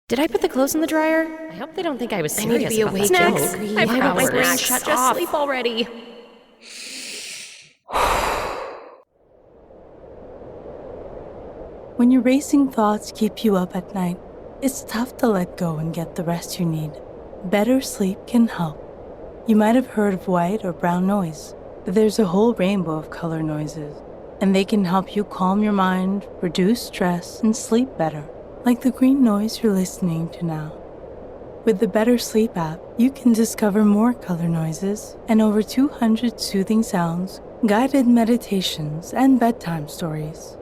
Did I put the clothes in the dryer? I hope they don't think I was serious. I need to be awake Snacks. in I forgot my brain hours. shut Just off. sleep already. When your racing thoughts keep you up at night, it's tough to let go and get the rest you need. Better sleep can help. You might have heard of white or brown noise, but there's a whole rainbow of color noises, and they can help you calm your mind, reduce stress, and sleep better, like the green noise you're listening to now. With the Better Sleep app, you can discover more color noises and over 200 soothing sounds, guided meditations, and bedtime stories.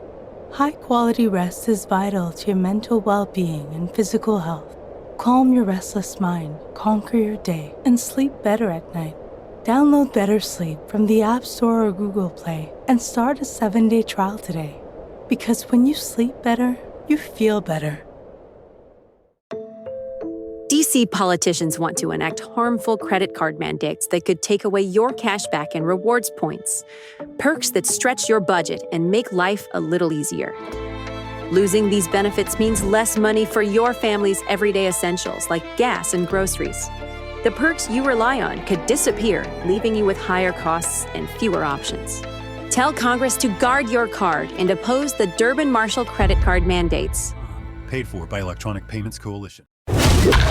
High-quality rest is vital to your mental well-being and physical health. Calm your restless mind, conquer your day, and sleep better at night. Download Better Sleep from the App Store or Google Play and start a 7-day trial today. Because when you sleep better, you feel better. DC politicians want to enact harmful credit card mandates that could take away your cash back and rewards points. Perks that stretch your budget and make life a little easier. Losing these benefits means less money for your family's everyday essentials like gas and groceries. The perks you rely on could disappear, leaving you with higher costs and fewer options. Tell Congress to guard your card and oppose the Durbin-Marshall credit card mandates. Paid for by Electronic Payments Coalition.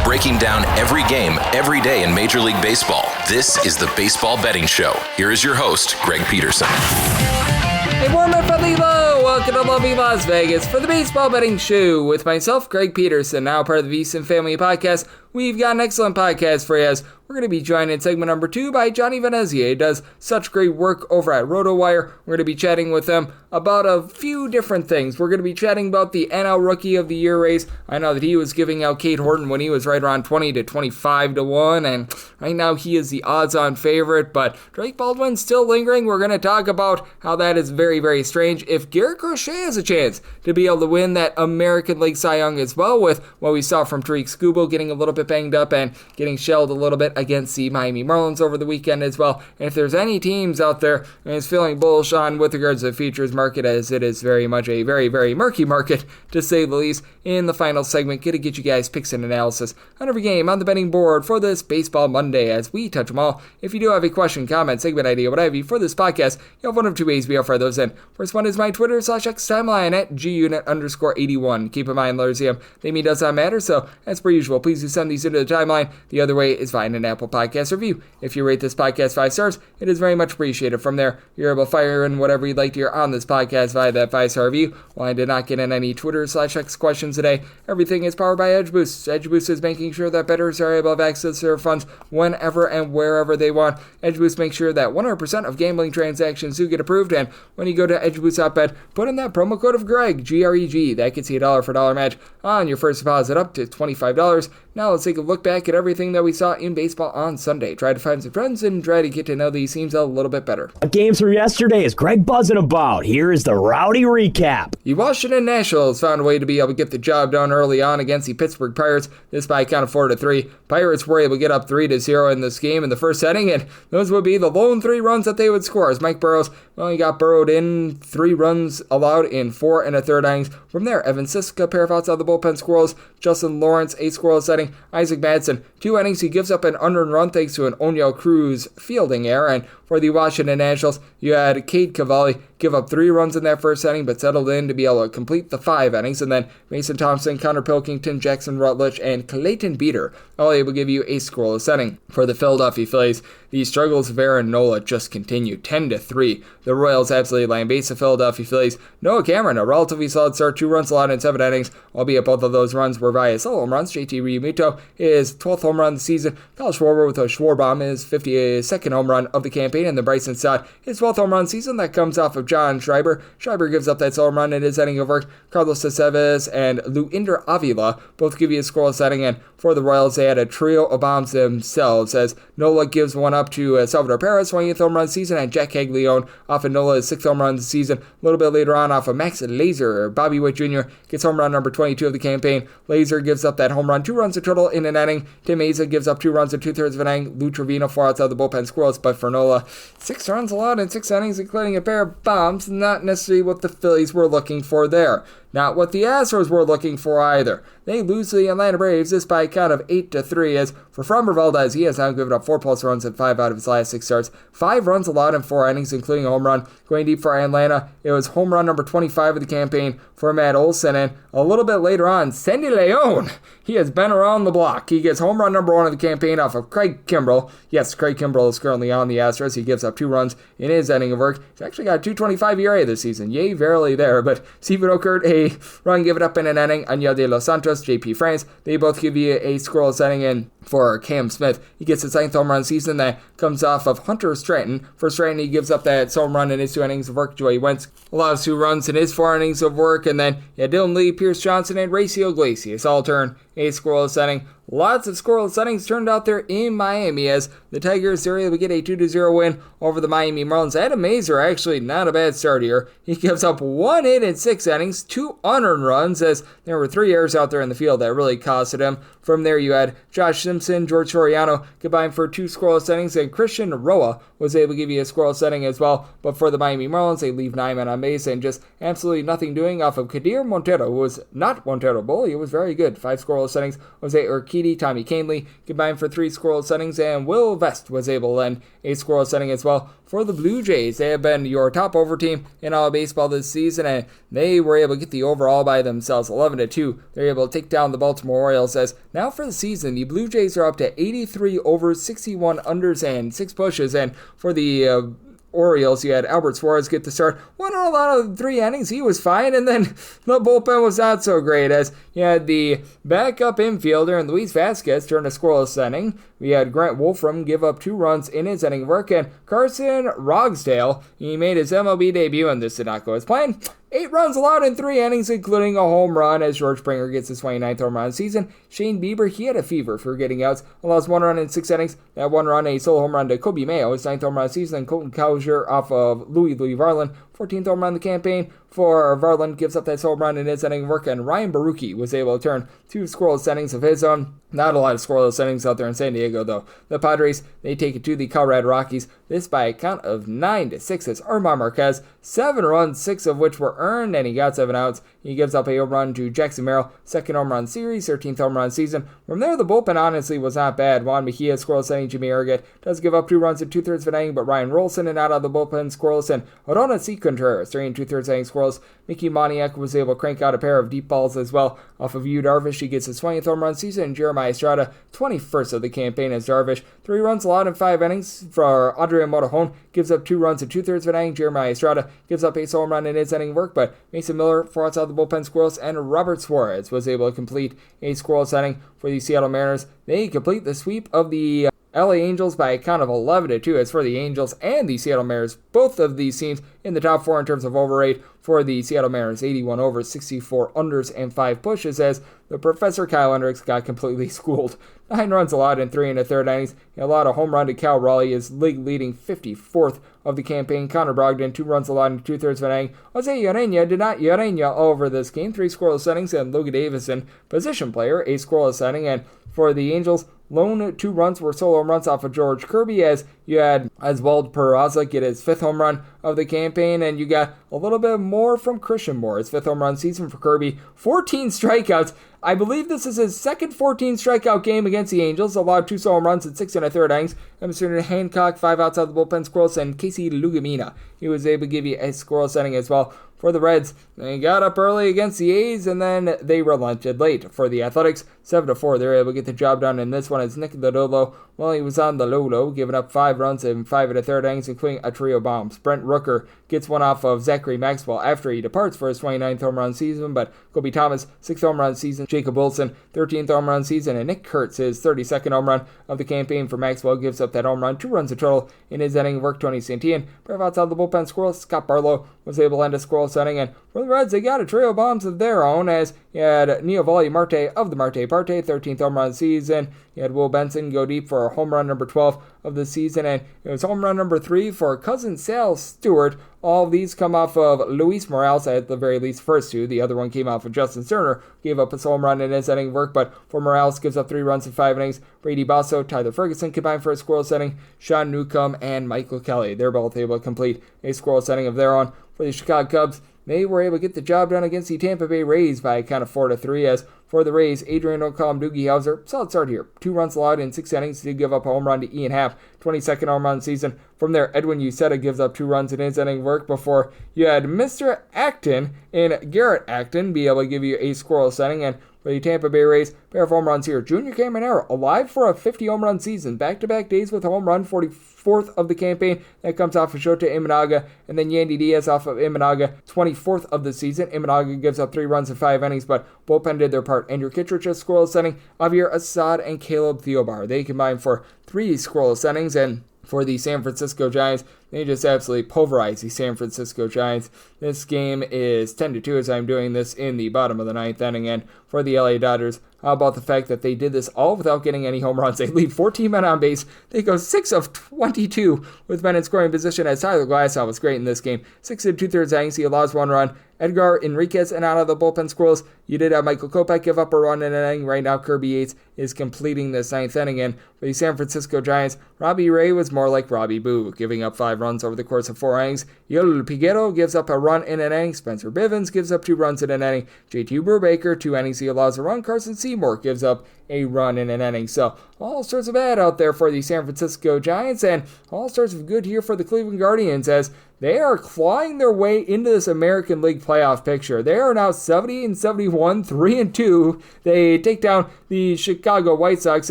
Breaking down every game, every day in Major League Baseball. This is the Baseball Betting Show. Here is your host, Greg Peterson. Hey, warm up, hello! Welcome to lovely Las Vegas for the Baseball Betting Show with myself, Greg Peterson, now part of the VSiN Family Podcast. We've got an excellent podcast for you as we're going to be joined in segment number 2 by Johnny Venezia. He does such great work over at Rotowire. We're going to be chatting with him about a few different things. We're going to be chatting about the NL Rookie of the Year race. I know that he was giving out Cade Horton when he was right around 20 to 25 to 1, and right now he is the odds-on favorite, but Drake Baldwin's still lingering. We're going to talk about how that is very, very strange. If Garrett Crochet has a chance to be able to win that American League Cy Young as well, with what we saw from Tariq Skubal getting a little bit banged up and getting shelled a little bit against the Miami Marlins over the weekend as well. And if there's any teams out there and is feeling bullish on with regards to the futures market, as it is very much a very, very murky market, to say the least, in the final segment, going to get you guys picks and analysis on every game on the betting board for this Baseball Monday as we touch them all. If you do have a question, comment, segment idea, what have you for this podcast, you have one of two ways we offer those in. First one is my Twitter/X timeline at gunit_81. Keep in mind, Larzium, they mean does not matter, so as per usual, please do send these into the timeline. The other way is via an Apple Podcast review. If you rate this podcast 5 stars, it is very much appreciated. From there, you're able to fire in whatever you'd like to hear on this podcast via that 5-star review. While I did not get in any Twitter/X questions today, everything is powered by Edge Boost. Edge Boost is making sure that bettors are able to have access to their funds whenever and wherever they want. Edge Boost makes sure that 100% of gambling transactions do get approved, and when you go to edgeboost.bet, put in that promo code of Greg, G-R-E-G. That gets you a dollar for dollar match on your first deposit up to $25. Now let's take a look back at everything that we saw in baseball on Sunday. Try to find some trends and try to get to know these teams a little bit better. Games from yesterday is Greg buzzing about. Here is the rowdy recap. The Washington Nationals found a way to be able to get the job done early on against the Pittsburgh Pirates. This by a count of 4-3. Pirates were able to get up 3-0 in this game in the first inning, and those would be the lone 3 runs that they would score as Mike Burrows only got burrowed in 3 runs allowed in 4 1/3 innings. From there, Evan Siska, pair of outs out of the bullpen squirrels. Justin Lawrence, 8 scoreless setting. Isaac Madsen, 2 innings. He gives up an unearned run thanks to an O'Neill Cruz fielding error. And for the Washington Nationals, you had Cade Cavalli give up 3 runs in that first inning, but settled in to be able to complete the 5 innings. And then Mason Thompson, Connor Pilkington, Jackson Rutledge, and Clayton Beater all able to give you a scoreless inning. For the Philadelphia Phillies, the struggles of Aaron Nola just continue. 10-3. The Royals absolutely lambasted the Philadelphia Phillies. Noah Cameron, a relatively solid start, 2 runs allowed in 7 innings, albeit both of those runs were via solo home runs. JT Realmuto, his 12th home run of the season. Kyle Schwarber with a Schwarbomb, his 52nd home run of the campaign. And then Bryson Stott, his 12th home run season. That comes off of John Schreiber. Schreiber gives up that solo home run in his inning of work. Carlos Aceves and Luinder Avila both give you a scoreless inning. And for the Royals, they had a trio of bombs themselves as Nola gives one up to Salvador Perez, 20th home run season, and Jack Caglione off of Nola's 6th home run of the season. A little bit later on off of Max Lazer, Bobby Witt Jr. gets home run number 22 of the campaign. Lazer gives up that home run, 2 runs in total in an inning. Tim Meza gives up 2 runs in 2/3 of an inning. Lou Trevino, 4 outs out of the bullpen squirrels, but for Nola, 6 runs allowed in 6 innings, including a pair of bombs, not necessarily what the Phillies were looking for there. not what the Astros were looking for either. They lose to the Atlanta Braves, this by a count of 8-3, as for Framber Valdez, he has now given up 4+ runs in 5 out of his last 6 starts. 5 runs allowed in 4 innings, including a home run. Going deep for Atlanta, it was home run number 25 of the campaign for Matt Olson, and a little bit later on, Sandy Leon, he has been around the block. He gets home run number 1 of the campaign off of Craig Kimbrell. Yes, Craig Kimbrell is currently on the Astros. He gives up 2 runs in his inning of work. He's actually got a 2.25 ERA this season. Yay, verily there. But Steven Okert, a run given up in an inning. Anya de los Santos, JP France, they both give you a scoreless inning. And for Cam Smith, he gets his 9th home run season that comes off of Hunter Stratton. For Stratton, he gives up that home run in his 2 innings of work. Joey Wentz allows 2 runs in his 4 innings of work. And then Dylan Lee, Pierce Johnson, and Racy Iglesias all turn a scoreless inning. Lots of scoreless innings turned out there in Miami as the Tigers are able to get a 2-0 win over the Miami Marlins. Adam Mazur, actually not a bad start here. He gives up 1 hit in 6 innings, 2 unearned runs, as there were 3 errors out there in the field that really costed him. From there you had Josh Simpson, George Soriano combined for 2 scoreless innings, and Christian Roa was able to give you a scoreless inning as well. But for the Miami Marlins, they leave 9 men on base and just absolutely nothing doing off of Kadir Montero, who was not Montero Bull. He was very good. 5 scoreless innings. Jose Urquidy, Tommy Canley combined for 3 scoreless innings, and Will Vest was able to end a scoreless inning as well. For the Blue Jays, they have been your top over team in all of baseball this season, and they were able to get the overall by themselves, 11-2. They're able to take down the Baltimore Orioles, as now for the season, the Blue Jays are up to 83 overs, 61 unders, and 6 pushes, and for the Orioles, you had Albert Suarez get the start. Won a lot of 3 innings. He was fine, and then the bullpen was not so great, as you had the backup infielder and Luis Vasquez turn a scoreless inning. We had Grant Wolfram give up 2 runs in his inning of work, and Carson Rogsdale, he made his MLB debut, and this did not go as planned. 8 runs allowed in 3 innings, including a home run, as George Springer gets his 29th home run season. Shane Bieber, he had a fever for getting outs, allows 1 run in 6 innings. That 1 run, a solo home run to Kobe Mayo, his 9th home run season, and Colton Cowser off of Louis Varland, 14th home run of the campaign for Varland, gives up that solo run in his inning of work, and Ryan Baruchi was able to turn 2 scoreless innings of his own. Not a lot of scoreless innings out there in San Diego, though. The Padres, they take it to the Colorado Rockies, this by a count of 9-6, as Omar Marquez, 7 runs, 6 of which were earned, and he got 7 outs. He gives up a home run to Jackson Merrill, 2nd home run series, 13th home run season. From there, the bullpen honestly was not bad. Juan Mejia scoreless inning, Jimmy Arrogate does give up 2 runs in 2/3 of an inning, but Ryan Rolson and out of the bullpen scoreless, and Arona C. Contreras, 3 2/3 inning scoreless. Mickey Moniak was able to crank out a pair of deep balls as well off of Yu Darvish. He gets his 20th home run season, and Jeremiah Estrada, 21st of the campaign as Darvish. 3 runs allowed in 5 innings for Adrian Morejon, gives up 2 runs in 2/3 of an inning. Jeremiah Estrada gives up a home run in his inning work, but Mason Miller, 4 outside the bullpen scoreless, and Robert Suarez was able to complete a scoreless inning for the Seattle Mariners. They complete the sweep of the LA Angels by a count of 11-2. As for the Angels and the Seattle Mariners, both of these teams in the top 4 in terms of over rate. For the Seattle Mariners, 81 overs, 64 unders, and 5 pushes, as the Professor Kyle Hendricks got completely schooled. 9 runs allowed in 3 1/3 innings. He allowed a home run to Cal Raleigh, his league-leading 54th of the campaign. Connor Brogdon, 2 runs allowed in 2/3 of an inning. Jose Urena did not Urena over this game. 3 scoreless innings, and Logan Davison, position player, a scoreless inning. And for the Angels, lone 2 runs were solo home runs off of George Kirby, as you had Oswald Peraza get his 5th home run of the campaign, and you got a little bit more from Christian Moore, his 5th home run season for Kirby. 14 strikeouts. I believe this is his second 14 strikeout game against the Angels. Allowed 2 solo home runs in 6 1/3 innings. Mr. Hancock, 5 outside the bullpen scoreless, and Casey Lugamina, he was able to give you a scoreless inning as well. For the Reds, they got up early against the A's, and then they relented late. For the Athletics, 7-4, they were able to get the job done in this one as Nick Lodolo, well, he was on the low, giving up 5 runs in 5 1/3 innings, including a trio of bombs. Brent Rooker gets one off of Zachary Maxwell after he departs for his 29th home run season, but Kobe Thomas, 6th home run season. Jacob Wilson, 13th home run season, and Nick Kurtz, his 32nd home run of the campaign for Maxwell, gives up that home run. 2 runs in total in his inning of work. Tony Santillan, pair of outside the bullpen scoreless. Scott Barlow was able to end a scoreless inning, and for the Reds, they got a trio of bombs of their own, as you had Neovali Marte of the Marte Parte, 13th home run season. You had Will Benson go deep for home run number 12 of the season, and it was home run number 3 for cousin Sal Stewart. All of these come off of Luis Morales, at the very least first 2. The other one came off of Justin Sterner, gave up a home run in his inning of work, but for Morales, gives up 3 runs in 5 innings. Brady Basso, Tyler Ferguson combined for a scoreless inning. Sean Newcomb and Michael Kelly, they're both able to complete a scoreless inning of their own. For the Chicago Cubs, they were able to get the job done against the Tampa Bay Rays by a count of 4-3. As for the Rays, Adrian O'Connell, Doogie Howser, solid start here. 2 runs allowed in 6 innings. Did give up a home run to Ian Happ, 22nd home run season. From there, Edwin Uceta gives up 2 runs in his inning work before you had Mr. Acton and Garrett Acton be able to give you a scoreless inning. And for the Tampa Bay Rays, pair of home runs here. Junior Caminero, alive for a 50 home run season. Back-to-back days with a home run, 44th of the campaign. That comes off of Shota Imanaga. And then Yandy Diaz off of Imanaga, 24th of the season. Imanaga gives up 3 runs in 5 innings, but bullpen did their part. Andrew Kittredge, a scoreless inning. Javier Assad and Caleb Theobar, they combined for 3 scoreless innings. And for the San Francisco Giants, they just absolutely pulverized the San Francisco Giants. This game is 10-2 as I'm doing this in the bottom of the 9th inning. And for the LA Dodgers, how about the fact that they did this all without getting any home runs? They leave 14 men on base. They go 6 of 22 with men in scoring position, as Tyler Glasnow was great in this game. 6 2/3 innings, he allows 1 run. Edgar Enriquez and out of the bullpen squirrels. You did have Michael Kopech give up a run in an inning. Right now, Kirby Yates is completing this 9th inning. And for the San Francisco Giants, Robbie Ray was more like Robbie Boo, giving up 5 runs over the course of 4 innings. Yoel Piguero gives up a run in an inning. Spencer Bivens gives up 2 runs in an inning. JT Brubaker, 2 innings, he allows a run. Carson Seymour gives up a run in an inning. So all sorts of bad out there for the San Francisco Giants, and all sorts of good here for the Cleveland Guardians, as they are clawing their way into this American League playoff picture. They are now 70-71, 3-2. They take down the Chicago White Sox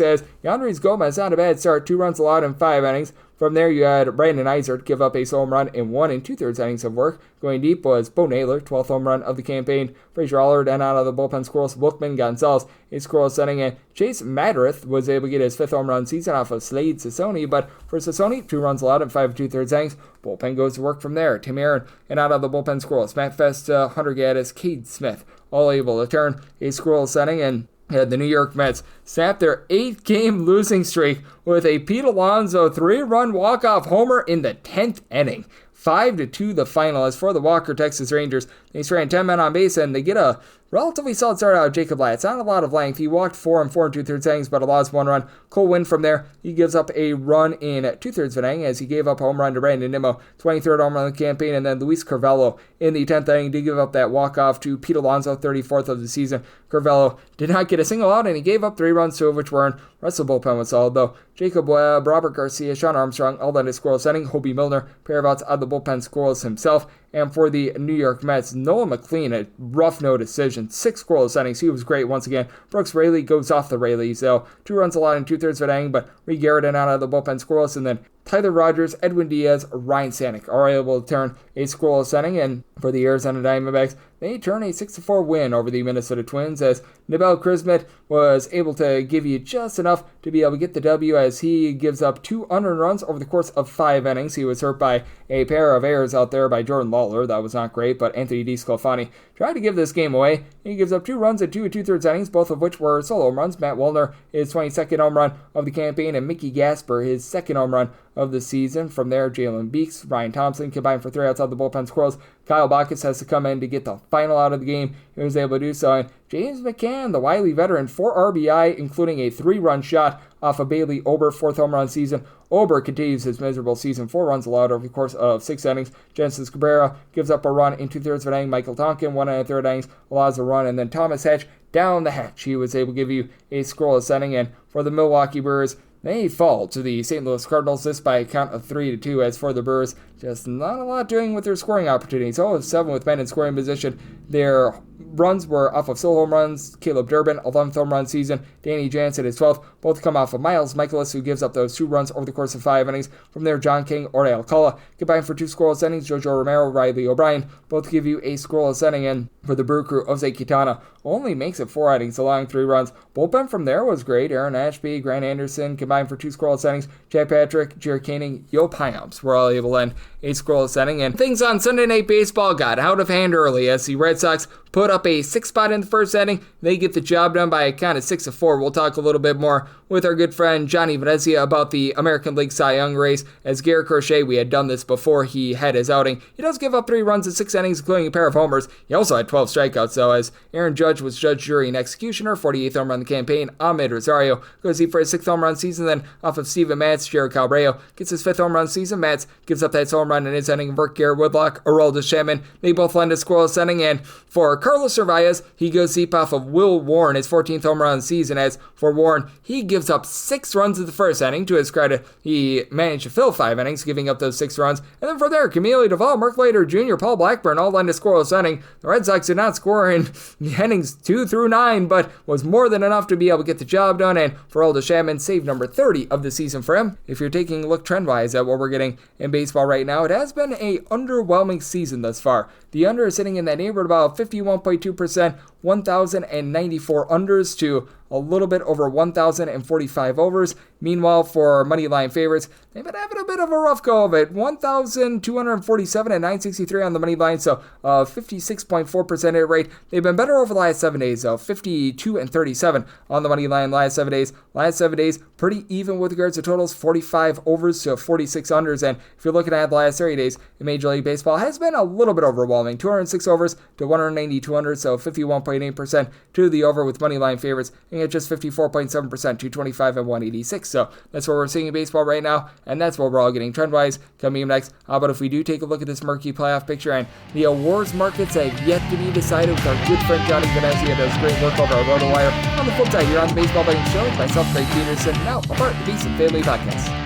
as Yandres Gomez had a bad start, 2 runs allowed in 5 innings. From there, you had Brandon Eisert give up a home run in 1 2/3 innings of work. Going deep was Bo Naylor, 12th home run of the campaign. Frazier Allard, and out of the bullpen squirrels, Wilkman Gonzalez, a scoreless inning, and Chase Madrith was able to get his 5th home run season off of Slade Sassoni. But for Sassoni, 2 runs allowed in 5 2/3 innings. Bullpen goes to work from there. Tim Aaron, and out of the bullpen squirrels, Matt Festa, Hunter Gaddis, Cade Smith, all able to turn a scoreless inning. And the New York Mets snapped their 8-game losing streak with a Pete Alonso 3-run walk-off homer in the 10th inning. 5-2 the final. As for the Walker Texas Rangers, they strand 10 men on base, and they get a relatively solid start out of Jacob Latz. Not a lot of length. He walked 4 and 4 2/3 innings, but allows 1 run. Cole Winn from there, he gives up a run in 2/3 of an inning, as he gave up a home run to Brandon Nimmo, 23rd home run of the campaign. And then Luis Carvalho in the 10th inning did give up that walk-off to Pete Alonso, 34th of the season. Carvalho did not get a single out, and he gave up 3 runs, 2 of which were in. Rest of the bullpen was solid, though. Jacob Webb, Robert Garcia, Sean Armstrong, all done a scoreless inning. Hobie Milner, pair of outs out of the bullpen, scoreless himself. And for the New York Mets, Noah McLean, a rough no decision, 6 scoreless innings. He was great once again. Brooks Raley goes off the Rayleigh, so 2 runs allowed in 2/3 of an inning, but Reed Garrett and out of the bullpen scoreless. And then Tyler Rogers, Edwin Diaz, Ryan Stanek are able to turn a scoreless inning. And for the Arizona Diamondbacks, they turn a 6-4 win over the Minnesota Twins, as Nabel Krismet was able to give you just enough to be able to get the W, as he gives up 2 unearned runs over the course of 5 innings. He was hurt by a pair of errors out there by Jordan Lawler. That was not great, but Anthony DeSclafani tried to give this game away. He gives up 2 runs in 2 2/3 innings, both of which were solo home runs. Matt Wallner, his 22nd home run of the campaign, and Mickey Gasper, his 2nd home run of the season. From there, Jalen Beeks, Ryan Thompson combined for 3 outs out of the bullpen squirrels. Kyle Backus has to come in to get the final out of the game. He was able to do so. And James McCann, the wily veteran, 4 RBI, including a 3-run shot off of Bailey Ober, 4th home run season. Ober continues his miserable season, 4 runs allowed over the course of 6 innings. Genesis Cabrera gives up a run in 2/3 of an inning. Michael Tonkin, 1 1/3 innings, allows a run. And then Thomas Hatch down the hatch. He was able to give you a scoreless inning. And for the Milwaukee Brewers, they fall to the St. Louis Cardinals, this by a count of 3-2. As for the Brewers, just not a lot doing with their scoring opportunities. 0-7 with men in scoring position. Their runs were off of solo home runs. Caleb Durbin, 11th home run season. Danny Jansen, his 12th. Both come off of Miles Michaelis, who gives up those 2 runs over the course of 5 innings. From there, John King, Orde Alcala combined for 2 scoreless innings. Jojo Romero, Riley O'Brien both give you a scoreless inning. And for the Brew Crew, Jose Quintana only makes it 4 innings, allowing 3 runs. Bullpen from there was great. Aaron Ashby, Grant Anderson combined for 2 scoreless innings. Chad Patrick, Jared Koenig, Yo Piamps were all able to end a scoreless inning. And things on Sunday Night Baseball got out of hand early, as the Red Sox put up a 6 spot in the first inning. They get the job done by a count of 6-4. We'll talk a little bit more with our good friend Johnny Venezia about the American League Cy Young race. As Garrett Crochet, we had done this before he had his outing. He does give up 3 runs in 6 innings, including a pair of homers. He also had 12 strikeouts, though, as Aaron Judge was judge, jury, and executioner. 48th home run of the campaign. Ahmed Rosario goes deep for his 6th home run season. Then off of Steven Matz, Jared Cabrera gets his 5th home run season. Matz gives up that home run in his inning. Vert Garrett Woodlock, Aroldis Chapman, they both lend a scoreless inning. And for Carlos Cervantes, he goes deep off of Will Warren, his 14th home run of the season. As for Warren, he gives up 6 runs in the first inning. To his credit, he managed to fill 5 innings, giving up those 6 runs. And then from there, Camilo Duvall, Mark Later Jr., Paul Blackburn all lend a scoreless inning. The Red Sox did not score in the innings 2 through 9, but was more than enough to be able to get the job done. And for Aroldis Chapman, save number 30 of the season for him. If you're taking a look trend-wise at what we're getting in baseball right now, it has been a underwhelming season thus far. The under is sitting in that neighborhood about 51.2%, 1,094 unders to a little bit over 1,045 overs. Meanwhile, for money line favorites, they've been having a bit of a rough go of it. 1,247 and 963 on the money line, so 56.4% hit rate. They've been better over the last 7 days, though. 52 and 37 on the money line last 7 days. Last 7 days, pretty even with regards to totals. 45 overs to 46 unders. And if you're looking at the last 30 days in Major League Baseball, has been a little bit overwhelming. 206 overs to 192 unders, so 51.8% to the over with money line favorites. And at just 54.7%, 225 and 186. So that's what we're seeing in baseball right now, and that's what we're all getting trend-wise. Coming up next, how about if we do take a look at this murky playoff picture and the awards markets have yet to be decided with our good friend Johnny Venezia does great work over at Rotowire. On the flip side, you're on the Baseball Betting Show with myself, Greg Peterson, now a part of the Beast and Family Podcast.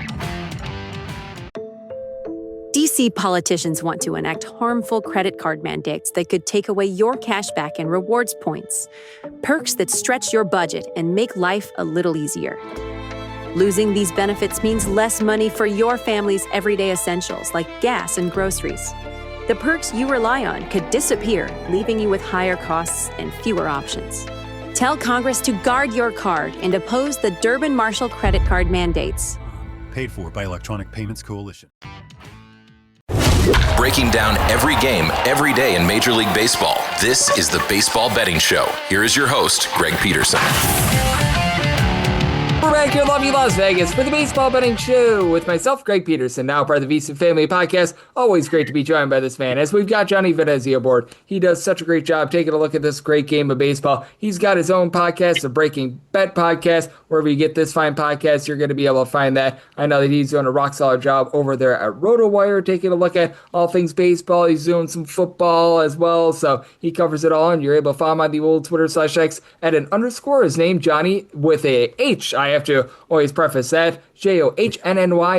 DC politicians want to enact harmful credit card mandates that could take away your cash back and rewards points. Perks that stretch your budget and make life a little easier. Losing these benefits means less money for your family's everyday essentials like gas and groceries. The perks you rely on could disappear, leaving you with higher costs and fewer options. Tell Congress to guard your card and oppose the Durbin-Marshall credit card mandates. Paid for by Electronic Payments Coalition. Breaking down every game, every day in Major League Baseball. This is the Baseball Betting Show. Here is your host, Greg Peterson. We're back here in lovely Las Vegas for the Baseball Betting Show with myself, Greg Peterson, now part of the VC Family Podcast. Always great to be joined by this man, as we've got Johnny Venezia aboard. He does such a great job taking a look at this great game of baseball. He's got his own podcast, the Breaking Bet Podcast. Wherever you get this fine podcast, you're going to be able to find that. I know that he's doing a rock-solid job over there at Rotowire, taking a look at all things baseball. He's doing some football as well, so he covers it all, and you're able to follow him on the old Twitter/X at an underscore. His name, Johnny, with a H. I have to always preface that. JOHNNYVTV.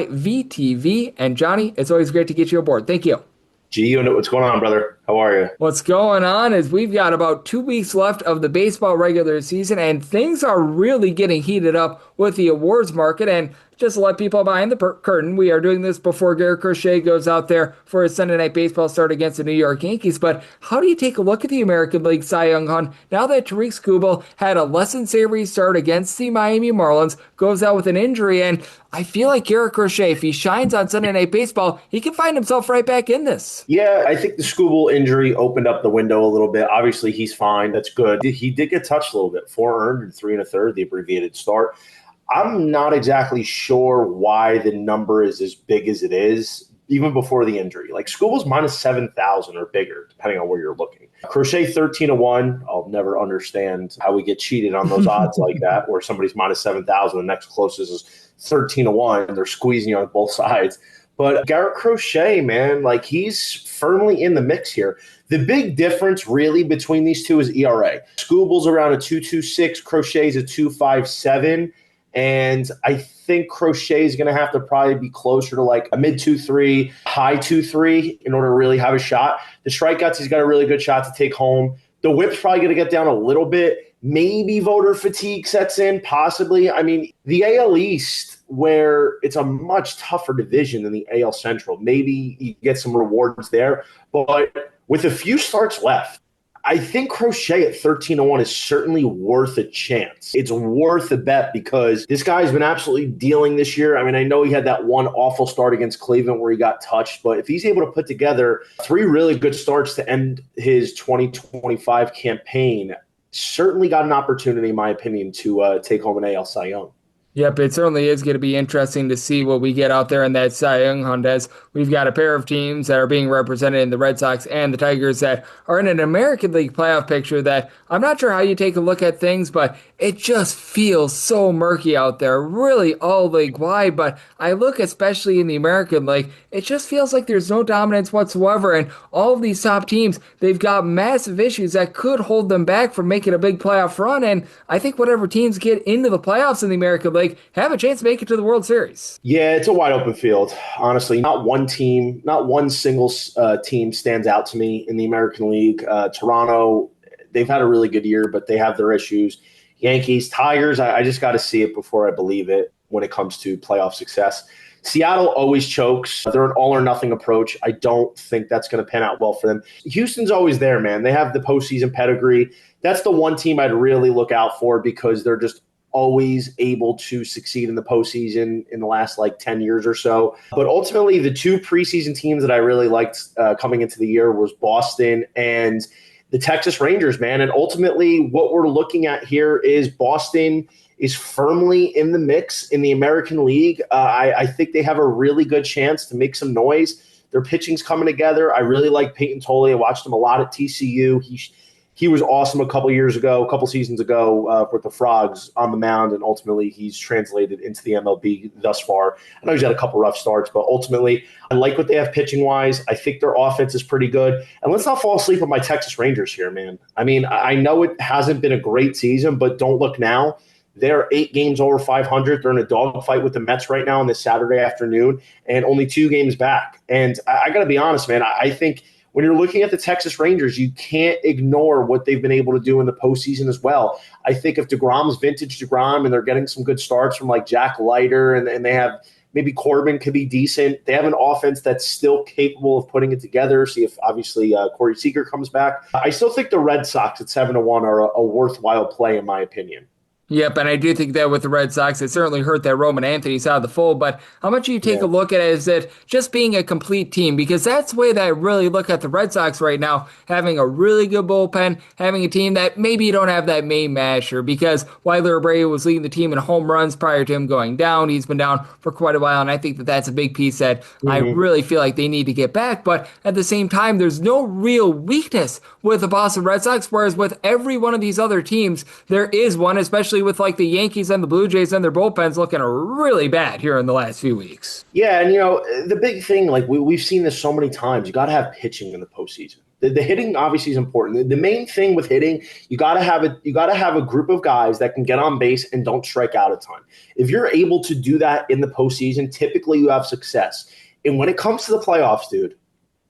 And Johnny, it's always great to get you aboard. Thank you. G Unit, what's going on, brother? How are you? What's going on is we've got about 2 weeks left of the baseball regular season, and things are really getting heated up with the awards market. And just to let people behind the curtain, we are doing this before Garrett Crochet goes out there for his Sunday Night Baseball start against the New York Yankees. But how do you take a look at the American League Cy Young hunt now that Tariq Skubal had a less than savory start against the Miami Marlins, goes out with an injury, and I feel like Garrett Crochet, if he shines on Sunday Night Baseball, he can find himself right back in this. Yeah, I think the Skubal injury opened up the window a little bit. Obviously, he's fine. That's good. He did get touched a little bit. 4 earned and 3 1/3, the abbreviated start. I'm not exactly sure why the number is as big as it is, even before the injury. Like, Skubal's minus 7,000 or bigger, depending on where you're looking. Crochet 13-1. I'll never understand how we get cheated on those odds like that, where somebody's minus 7,000, the next closest is 13-1. They're squeezing you on both sides. But Garrett Crochet, man, like, he's firmly in the mix here. The big difference really between these two is ERA. Skubal's around a 2.26, Crochet's a 2.57. And I think Crochet is going to have to probably be closer to like a mid 2.3, high 2.3 in order to really have a shot. The strikeouts, he's got a really good shot to take home. The whip's probably going to get down a little bit. Maybe voter fatigue sets in, possibly. I mean, the AL East, where it's a much tougher division than the AL Central, maybe you get some rewards there. But with a few starts left, I think Crochet at 13-1 is certainly worth a chance. It's worth a bet because this guy's been absolutely dealing this year. I mean, I know he had that one awful start against Cleveland where he got touched, but if he's able to put together 3 really good starts to end his 2025 campaign, certainly got an opportunity, in my opinion, to take home an AL Cy Young. Yep, it certainly is going to be interesting to see what we get out there in that Cy Young hunt, as we've got a pair of teams that are being represented in the Red Sox and the Tigers that are in an American League playoff picture that I'm not sure how you take a look at things, but it just feels so murky out there, really all league wide. But I look especially in the American League, it just feels like there's no dominance whatsoever, and all of these top teams, they've got massive issues that could hold them back from making a big playoff run, and I think whatever teams get into the playoffs in the American League have a chance to make it to the World Series. Yeah, it's a wide open field. Honestly, not one team, not one single team stands out to me in the American League. Toronto, they've had a really good year, but they have their issues. Yankees, Tigers, I just got to see it before I believe it when it comes to playoff success. Seattle always chokes. They're an all-or-nothing approach. I don't think that's going to pan out well for them. Houston's always there, man. They have the postseason pedigree. That's the one team I'd really look out for because they're just always able to succeed in the postseason in the last 10 years or so. But ultimately, the 2 preseason teams that I really liked coming into the year was Boston and the Texas Rangers, man. And ultimately, what we're looking at here is Boston is firmly in the mix in the American League. I think they have a really good chance to make some noise. Their pitching's coming together. I really like Peyton Tolle. I watched him a lot at TCU. He was awesome a couple seasons ago with the Frogs on the mound, and ultimately he's translated into the MLB thus far. I know he's had a couple rough starts, but ultimately I like what they have pitching-wise. I think their offense is pretty good. And let's not fall asleep on my Texas Rangers here, man. I mean, I know it hasn't been a great season, but don't look now. They're 8 games over 500. They're in a dogfight with the Mets right now on this Saturday afternoon, and only 2 games back. And I got to be honest, man, I think – when you're looking at the Texas Rangers, you can't ignore what they've been able to do in the postseason as well. I think if DeGrom's vintage DeGrom and they're getting some good starts from Jack Leiter and they have maybe Corbin could be decent, they have an offense that's still capable of putting it together. See if obviously Corey Seager comes back. I still think the Red Sox at 7-1 are a worthwhile play in my opinion. Yep, and I do think that with the Red Sox, it certainly hurt that Roman Anthony's out of the fold, but how much do you take a look at it as it just being a complete team? Because that's the way that I really look at the Red Sox right now, having a really good bullpen, having a team that maybe you don't have that main masher, because Wilder Abreu was leading the team in home runs prior to him going down. He's been down for quite a while, and I think that that's a big piece that I really feel like they need to get back, but at the same time, there's no real weakness with the Boston Red Sox, whereas with every one of these other teams, there is one, especially with the Yankees and the Blue Jays and their bullpens looking really bad here in the last few weeks. Yeah, and the big thing, we've seen this so many times, you got to have pitching in the postseason. The hitting obviously is important. The main thing with hitting, you got to have a group of guys that can get on base and don't strike out a ton. If you're able to do that in the postseason, typically you have success. And when it comes to the playoffs, dude,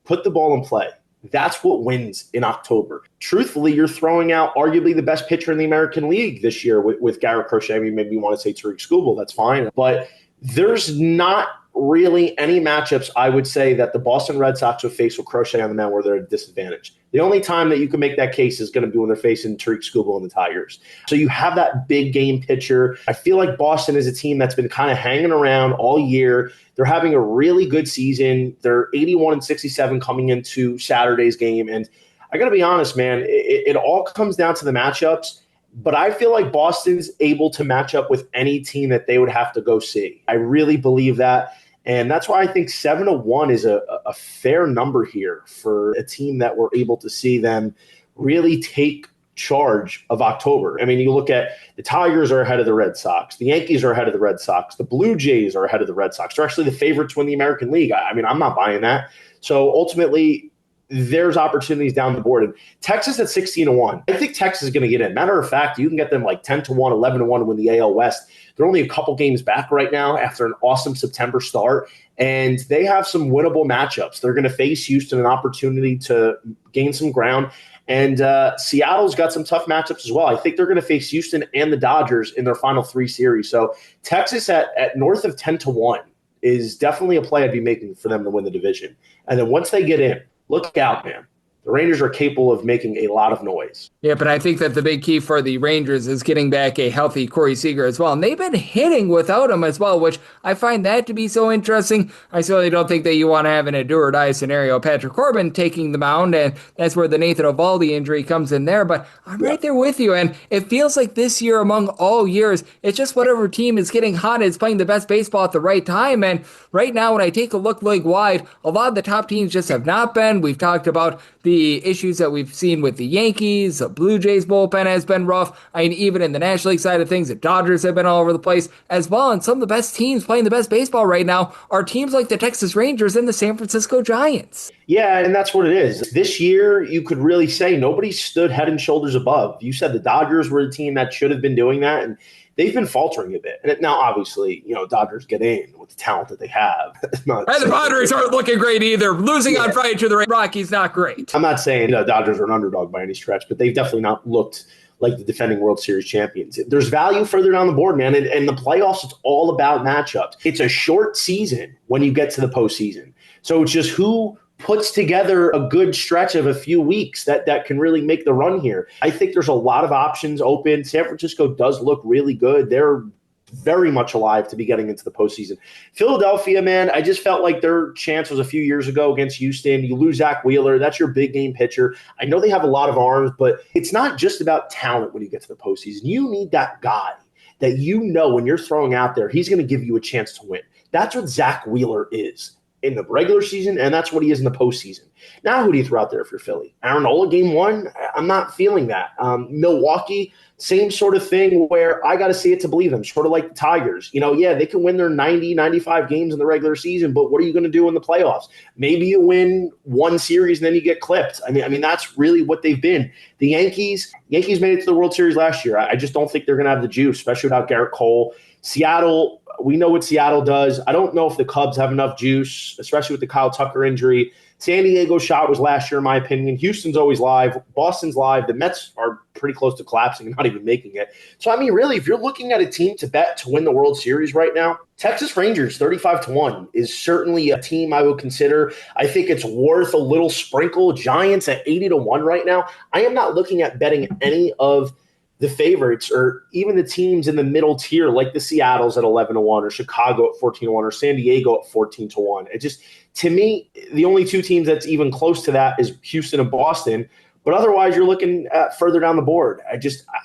put the ball in play. That's what wins in October. Truthfully, you're throwing out arguably the best pitcher in the American League this year with Garrett Crochet. I mean, maybe you want to say Tariq Skubal, that's fine. But there's not really any matchups, I would say, that the Boston Red Sox would face with Crochet on the mound where they're at a disadvantage. The only time that you can make that case is going to be when they're facing Tariq Skubal and the Tigers. So you have that big game pitcher. I feel like Boston is a team that's been kind of hanging around all year. They're having a really good season. They're 81-67 coming into Saturday's game. And I got to be honest, man, it all comes down to the matchups. But I feel like Boston's able to match up with any team that they would have to go see. I really believe that. And that's why I think 7-1 is a fair number here for a team that we're able to see them really take charge of October. I mean, you look at the Tigers are ahead of the Red Sox. The Yankees are ahead of the Red Sox. The Blue Jays are ahead of the Red Sox. They're actually the favorites to win the American League. I mean, I'm not buying that. So ultimately, there's opportunities down the board. And Texas at 16-1. I think Texas is going to get in. Matter of fact, you can get them 10-1, 11-1 to win the AL West. They're only a couple games back right now after an awesome September start, and they have some winnable matchups. They're going to face Houston, an opportunity to gain some ground, and Seattle's got some tough matchups as well. I think they're going to face Houston and the Dodgers in their final 3 series. So Texas at north of 10-1 is definitely a play I'd be making for them to win the division. And then once they get in, look out, man. the Rangers are capable of making a lot of noise. Yeah, but I think that the big key for the Rangers is getting back a healthy Corey Seager as well. And they've been hitting without him as well, which I find that to be so interesting. I certainly don't think that you want to have an a do-or-die scenario. Patrick Corbin taking the mound, and that's where the Nathan Eovaldi injury comes in there. But I'm right there with you, and it feels like this year among all years, it's just whatever team is getting hot is playing the best baseball at the right time. And right now, when I take a look league-wide, a lot of the top teams just have not been. We've talked about the issues that we've seen with the Yankees, the Blue Jays bullpen has been rough. I mean, even in the National League side of things, the Dodgers have been all over the place as well. And some of the best teams playing the best baseball right now are teams like the Texas Rangers and the San Francisco Giants. Yeah, and that's what it is. This year, you could really say nobody stood head and shoulders above. You said the Dodgers were the team that should have been doing that, and they've been faltering a bit. And now, obviously, Dodgers get in with the talent that they have. And the Padres aren't looking great either. Losing on Friday to the Rockies, not great. I'm not saying Dodgers are an underdog by any stretch, but they've definitely not looked like the defending World Series champions. There's value further down the board, man. And the playoffs, it's all about matchups. It's a short season when you get to the postseason. So it's just who puts together a good stretch of a few weeks that can really make the run here. I think there's a lot of options open. San Francisco does look really good. They're very much alive to be getting into the postseason. Philadelphia, man, I just felt like their chance was a few years ago against Houston. You lose Zach Wheeler. That's your big game pitcher. I know they have a lot of arms, but it's not just about talent when you get to the postseason. You need that guy that when you're throwing out there, he's going to give you a chance to win. That's what Zach Wheeler is in the regular season, and that's what he is in the postseason. Now, who do you throw out there if you're Philly? Aaron Nola, game one? I'm not feeling that. Milwaukee, same sort of thing where I got to see it to believe them, sort of like the Tigers. They can win their 90, 95 games in the regular season, but what are you going to do in the playoffs? Maybe you win one series and then you get clipped. I mean, that's really what they've been. The Yankees made it to the World Series last year. I just don't think they're going to have the juice, especially without Garrett Cole. Seattle, we know what Seattle does. I don't know if the Cubs have enough juice, especially with the Kyle Tucker injury. San Diego's shot was last year, in my opinion. Houston's always live. Boston's live. The Mets are pretty close to collapsing and not even making it. So, I mean, really, if you're looking at a team to bet to win the World Series right now, Texas Rangers 35-1 is certainly a team I would consider. I think it's worth a little sprinkle. Giants at 80-1 right now. I am not looking at betting any of the favorites or even the teams in the middle tier like the Seattles at 11-1 or Chicago at 14-1 or San Diego at 14-1. It just, to me, the only two teams that's even close to that is Houston and Boston. But otherwise, you're looking at further down the board.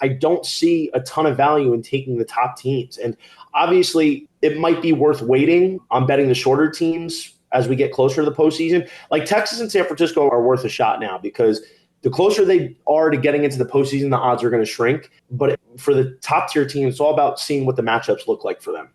I don't see a ton of value in taking the top teams. And obviously, it might be worth waiting on betting the shorter teams as we get closer to the postseason. Like Texas and San Francisco are worth a shot now because the closer they are to getting into the postseason, the odds are going to shrink. But for the top tier teams, it's all about seeing what the matchups look like for them.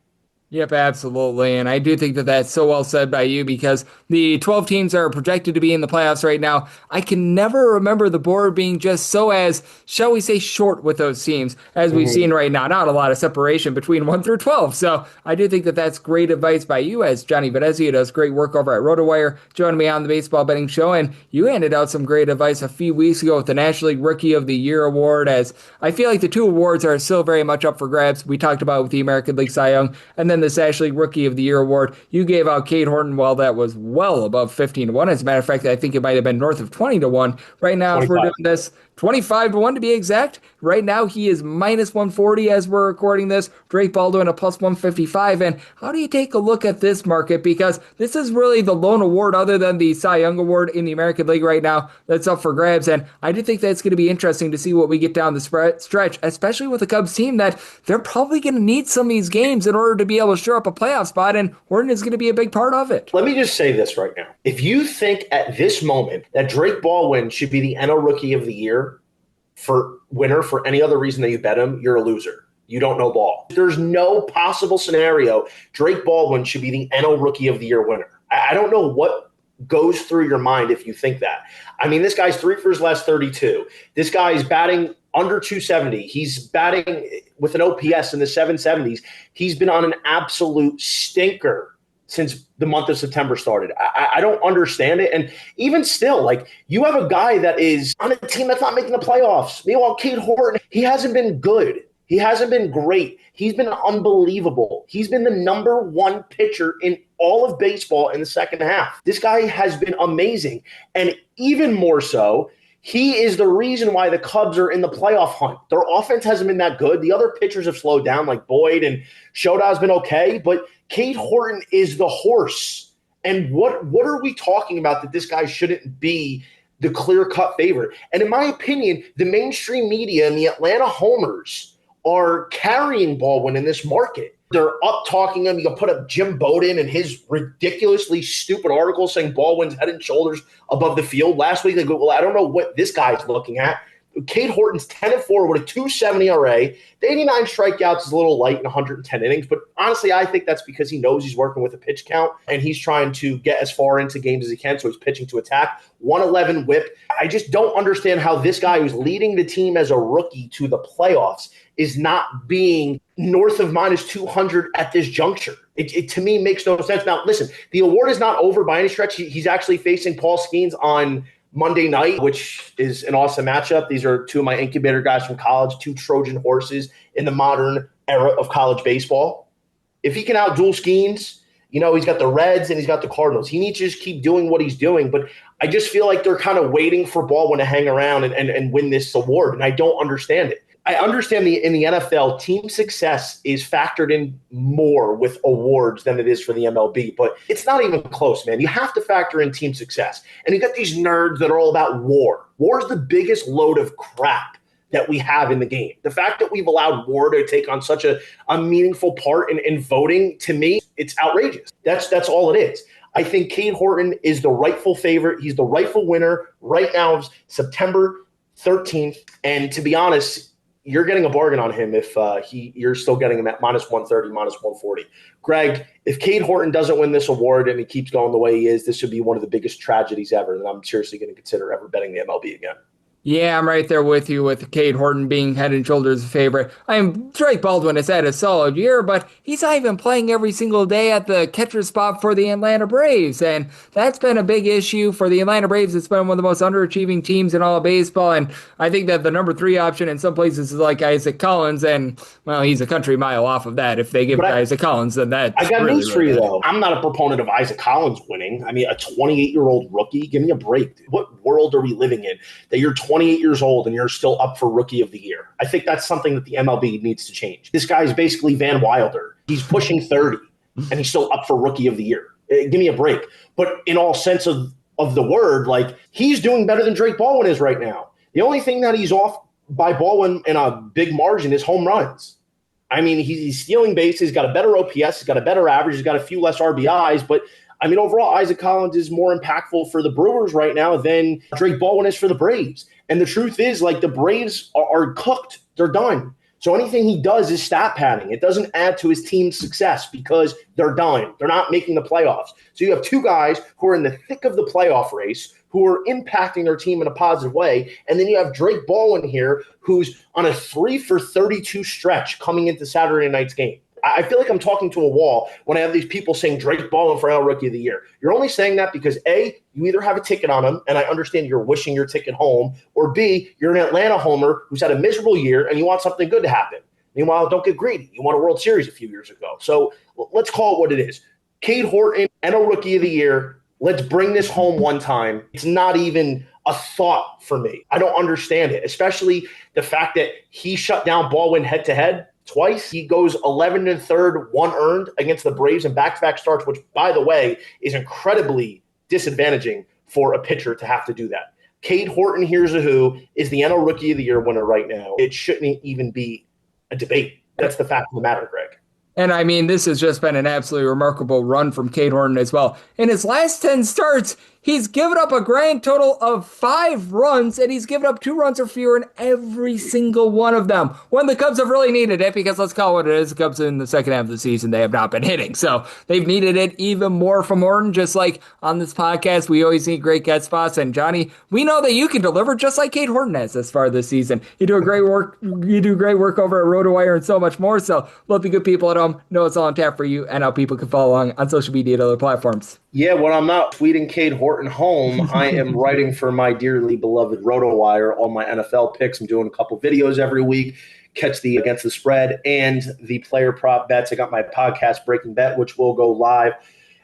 Yep, absolutely. And I do think that that's so well said by you because the 12 teams that are projected to be in the playoffs right now, I can never remember the board being just so as, shall we say, short with those teams as we've seen right now. Not a lot of separation between 1 through 12. So I do think that that's great advice by you as Johnny Venezia does great work over at Rotowire, joining me on the Baseball Betting Show. And you handed out some great advice a few weeks ago with the National League Rookie of the Year award, as I feel like the two awards are still very much up for grabs. We talked about with the American League Cy Young and then the National League Rookie of the Year award. You gave out Cade Horton, well, that was well above 15-1. As a matter of fact, I think it might have been north of 20-1. Right now, 25. If we're doing this, 25-1 to be exact. Right now, he is minus 140 as we're recording this. Drake Baldwin a plus 155. And how do you take a look at this market? Because this is really the lone award other than the Cy Young Award in the American League right now that's up for grabs. And I do think that's going to be interesting to see what we get down the stretch, especially with the Cubs team that they're probably going to need some of these games in order to be able to shore up a playoff spot. And Horton is going to be a big part of it. Let me just say this right now. If you think at this moment that Drake Baldwin should be the NL Rookie of the Year, for winner for any other reason that you bet him, you're a loser. You don't know ball. There's no possible scenario Drake Baldwin should be the NL Rookie of the Year winner. I don't know what goes through your mind if you think that. I mean, this guy's 3 for his last 32. This guy's batting under 270. He's batting with an OPS in the 770s. He's been on an absolute stinker since the month of September started. I don't understand it. And even still, like, you have a guy that is on a team that's not making the playoffs. Meanwhile, Cade Horton, he hasn't been good. He hasn't been great. He's been unbelievable. He's been the number one pitcher in all of baseball in the second half. This guy has been amazing. And even more so, he is the reason why the Cubs are in the playoff hunt. Their offense hasn't been that good. The other pitchers have slowed down, like Boyd, and Shoda's been okay. But Cade Horton is the horse. And what are we talking about that this guy shouldn't be the clear-cut favorite? And in my opinion, the mainstream media and the Atlanta homers are carrying Baldwin in this market. They're up talking him. You can put up Jim Bowden and his ridiculously stupid article saying Baldwin's head and shoulders above the field. Last week, they go, well, I don't know what this guy's looking at. Cade Horton's 10-4 with a 2.70 ERA. The 89 strikeouts is a little light in 110 innings, but honestly, I think that's because he knows he's working with a pitch count and he's trying to get as far into games as he can, so he's pitching to attack. 111 whip. I just don't understand how this guy who's leading the team as a rookie to the playoffs is not being north of minus 200 at this juncture. It to me makes no sense. Now, listen, the award is not over by any stretch. He's actually facing Paul Skeens on Monday night, which is an awesome matchup. These are two of my incubator guys from college, two Trojan horses in the modern era of college baseball. If he can outduel Skeens, he's got the Reds and he's got the Cardinals. He needs to just keep doing what he's doing. But I just feel like they're kind of waiting for Baldwin to hang around and win this award, and I don't understand it. I understand in the NFL, team success is factored in more with awards than it is for the MLB, but it's not even close, man. You have to factor in team success. And you got these nerds that are all about war. War is the biggest load of crap that we have in the game. The fact that we've allowed war to take on such a meaningful part in voting, to me, it's outrageous. That's all it is. I think Cade Horton is the rightful favorite. He's the rightful winner. Right now is September 13th. And to be honest, you're getting a bargain on him if you're still getting him at minus 130, minus 140. Greg, if Cade Horton doesn't win this award and he keeps going the way he is, this would be one of the biggest tragedies ever, and I'm seriously going to consider ever betting the MLB again. Yeah, I'm right there with you with Cade Horton being head and shoulders favorite. Drake Baldwin has had a solid year, but he's not even playing every single day at the catcher spot for the Atlanta Braves, and that's been a big issue for the Atlanta Braves. It's been one of the most underachieving teams in all of baseball, and I think that the number 3 option in some places is like Isaac Collins, and, well, he's a country mile off of that. If they give Isaac Collins, then that's I got really, news for you, really though. I'm not a proponent of Isaac Collins winning. I mean, a 28-year-old rookie? Give me a break. What world are we living in that you're 28 years old and you're still up for Rookie of the Year? I think that's something that the MLB needs to change. This guy is basically Van Wilder. He's pushing 30 and he's still up for Rookie of the Year. Give me a break. But in all sense of the word, like, he's doing better than Drake Baldwin is right now. The only thing that he's off by Baldwin in a big margin is home runs. I mean, he's stealing bases. He's got a better OPS. He's got a better average. He's got a few less RBIs, but I mean, overall, Isaac Collins is more impactful for the Brewers right now than Drake Baldwin is for the Braves. And the truth is, like, the Braves are cooked. They're done. So anything he does is stat padding. It doesn't add to his team's success because they're done. They're not making the playoffs. So you have two guys who are in the thick of the playoff race who are impacting their team in a positive way. And then you have Drake Baldwin here who's on a 3-for-32 stretch coming into Saturday night's game. I feel like I'm talking to a wall when I have these people saying Drake Baldwin for NL Rookie of the Year. You're only saying that because, A, you either have a ticket on him, and I understand you're wishing your ticket home, or B, you're an Atlanta homer who's had a miserable year and you want something good to happen. Meanwhile, don't get greedy. You won a World Series a few years ago. So let's call it what it is. Cade Horton, NL Rookie of the Year. Let's bring this home one time. It's not even a thought for me. I don't understand it, especially the fact that he shut down Baldwin head-to-head twice. He goes 11 1/3, 1 earned against the Braves in back-to-back starts, which, by the way, is incredibly disadvantaging for a pitcher to have to do that. Cade Horton, here's a who, is the NL Rookie of the Year winner right now. It shouldn't even be a debate. That's the fact of the matter, Greg. And I mean, this has just been an absolutely remarkable run from Cade Horton as well. In his last 10 starts, he's given up a grand total of 5 runs, and he's given up 2 runs or fewer in every single one of them. When the Cubs have really needed it, because let's call it what it is, the Cubs in the second half of the season, they have not been hitting. So they've needed it even more from Horton, just like on this podcast, we always need great guest spots. And Johnny, we know that you can deliver just like Cade Horton has this far this season. You do great work over at Rotowire and so much more. So let the good people at home know it's all on tap for you and how people can follow along on social media and other platforms. Yeah, when I'm not tweeting Cade Horton home, I am writing for my dearly beloved Rotowire all my NFL picks. I'm doing a couple videos every week. Catch the Against the Spread and the player prop bets. I got my podcast Breaking Bet, which will go live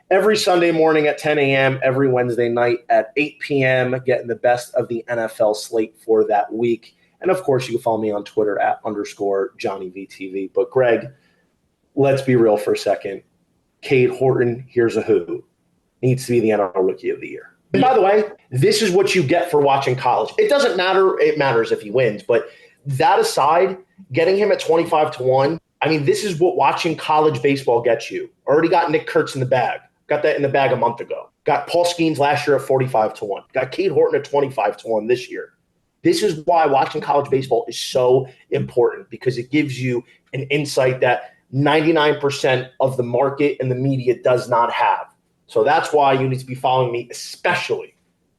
every Sunday morning at 10 a.m., every Wednesday night at 8 p.m., getting the best of the NFL slate for that week. And, of course, you can follow me on Twitter at _JohnnyVTV. But, Greg, let's be real for a second. Cade Horton, here's a who, needs to be the NL Rookie of the Year. And by the way, this is what you get for watching college. It doesn't matter. It matters if he wins. But that aside, getting him at 25-1, I mean, this is what watching college baseball gets you. Already got Nick Kurtz in the bag. Got that in the bag a month ago. Got Paul Skeens last year at 45-1. Got Cade Horton at 25-1 this year. This is why watching college baseball is so important, because it gives you an insight that 99% of the market and the media does not have. So that's why you need to be following me, especially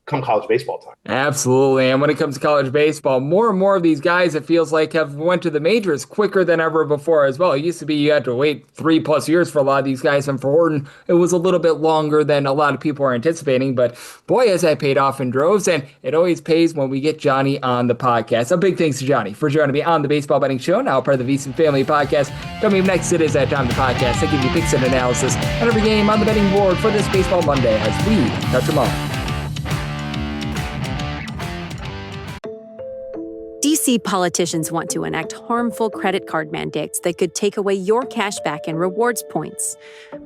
come college baseball time. Absolutely. And when it comes to college baseball, more and more of these guys, it feels like, have went to the majors quicker than ever before as well. It used to be you had to wait 3+ years for a lot of these guys. And for Horton, it was a little bit longer than a lot of people were anticipating. But boy, has that paid off in droves. And it always pays when we get Johnny on the podcast. A big thanks to Johnny for joining me on the Baseball Betting Show, now part of the VSiN Family Podcast. Coming up next, it is that time of the podcast. I give you picks and analysis on every game on the betting board for this Baseball Monday as we touch them all. DC politicians want to enact harmful credit card mandates that could take away your cash back and rewards points.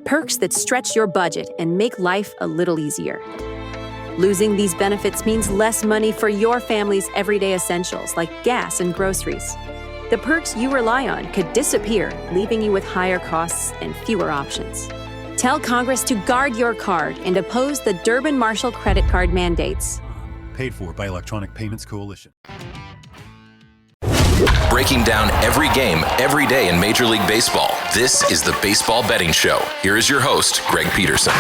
Perks that stretch your budget and make life a little easier. Losing these benefits means less money for your family's everyday essentials like gas and groceries. The perks you rely on could disappear, leaving you with higher costs and fewer options. Tell Congress to guard your card and oppose the Durbin-Marshall credit card mandates. Paid for by Electronic Payments Coalition. Breaking down every game, every day in Major League Baseball. This is the Baseball Betting Show. Here is your host, Greg Peterson.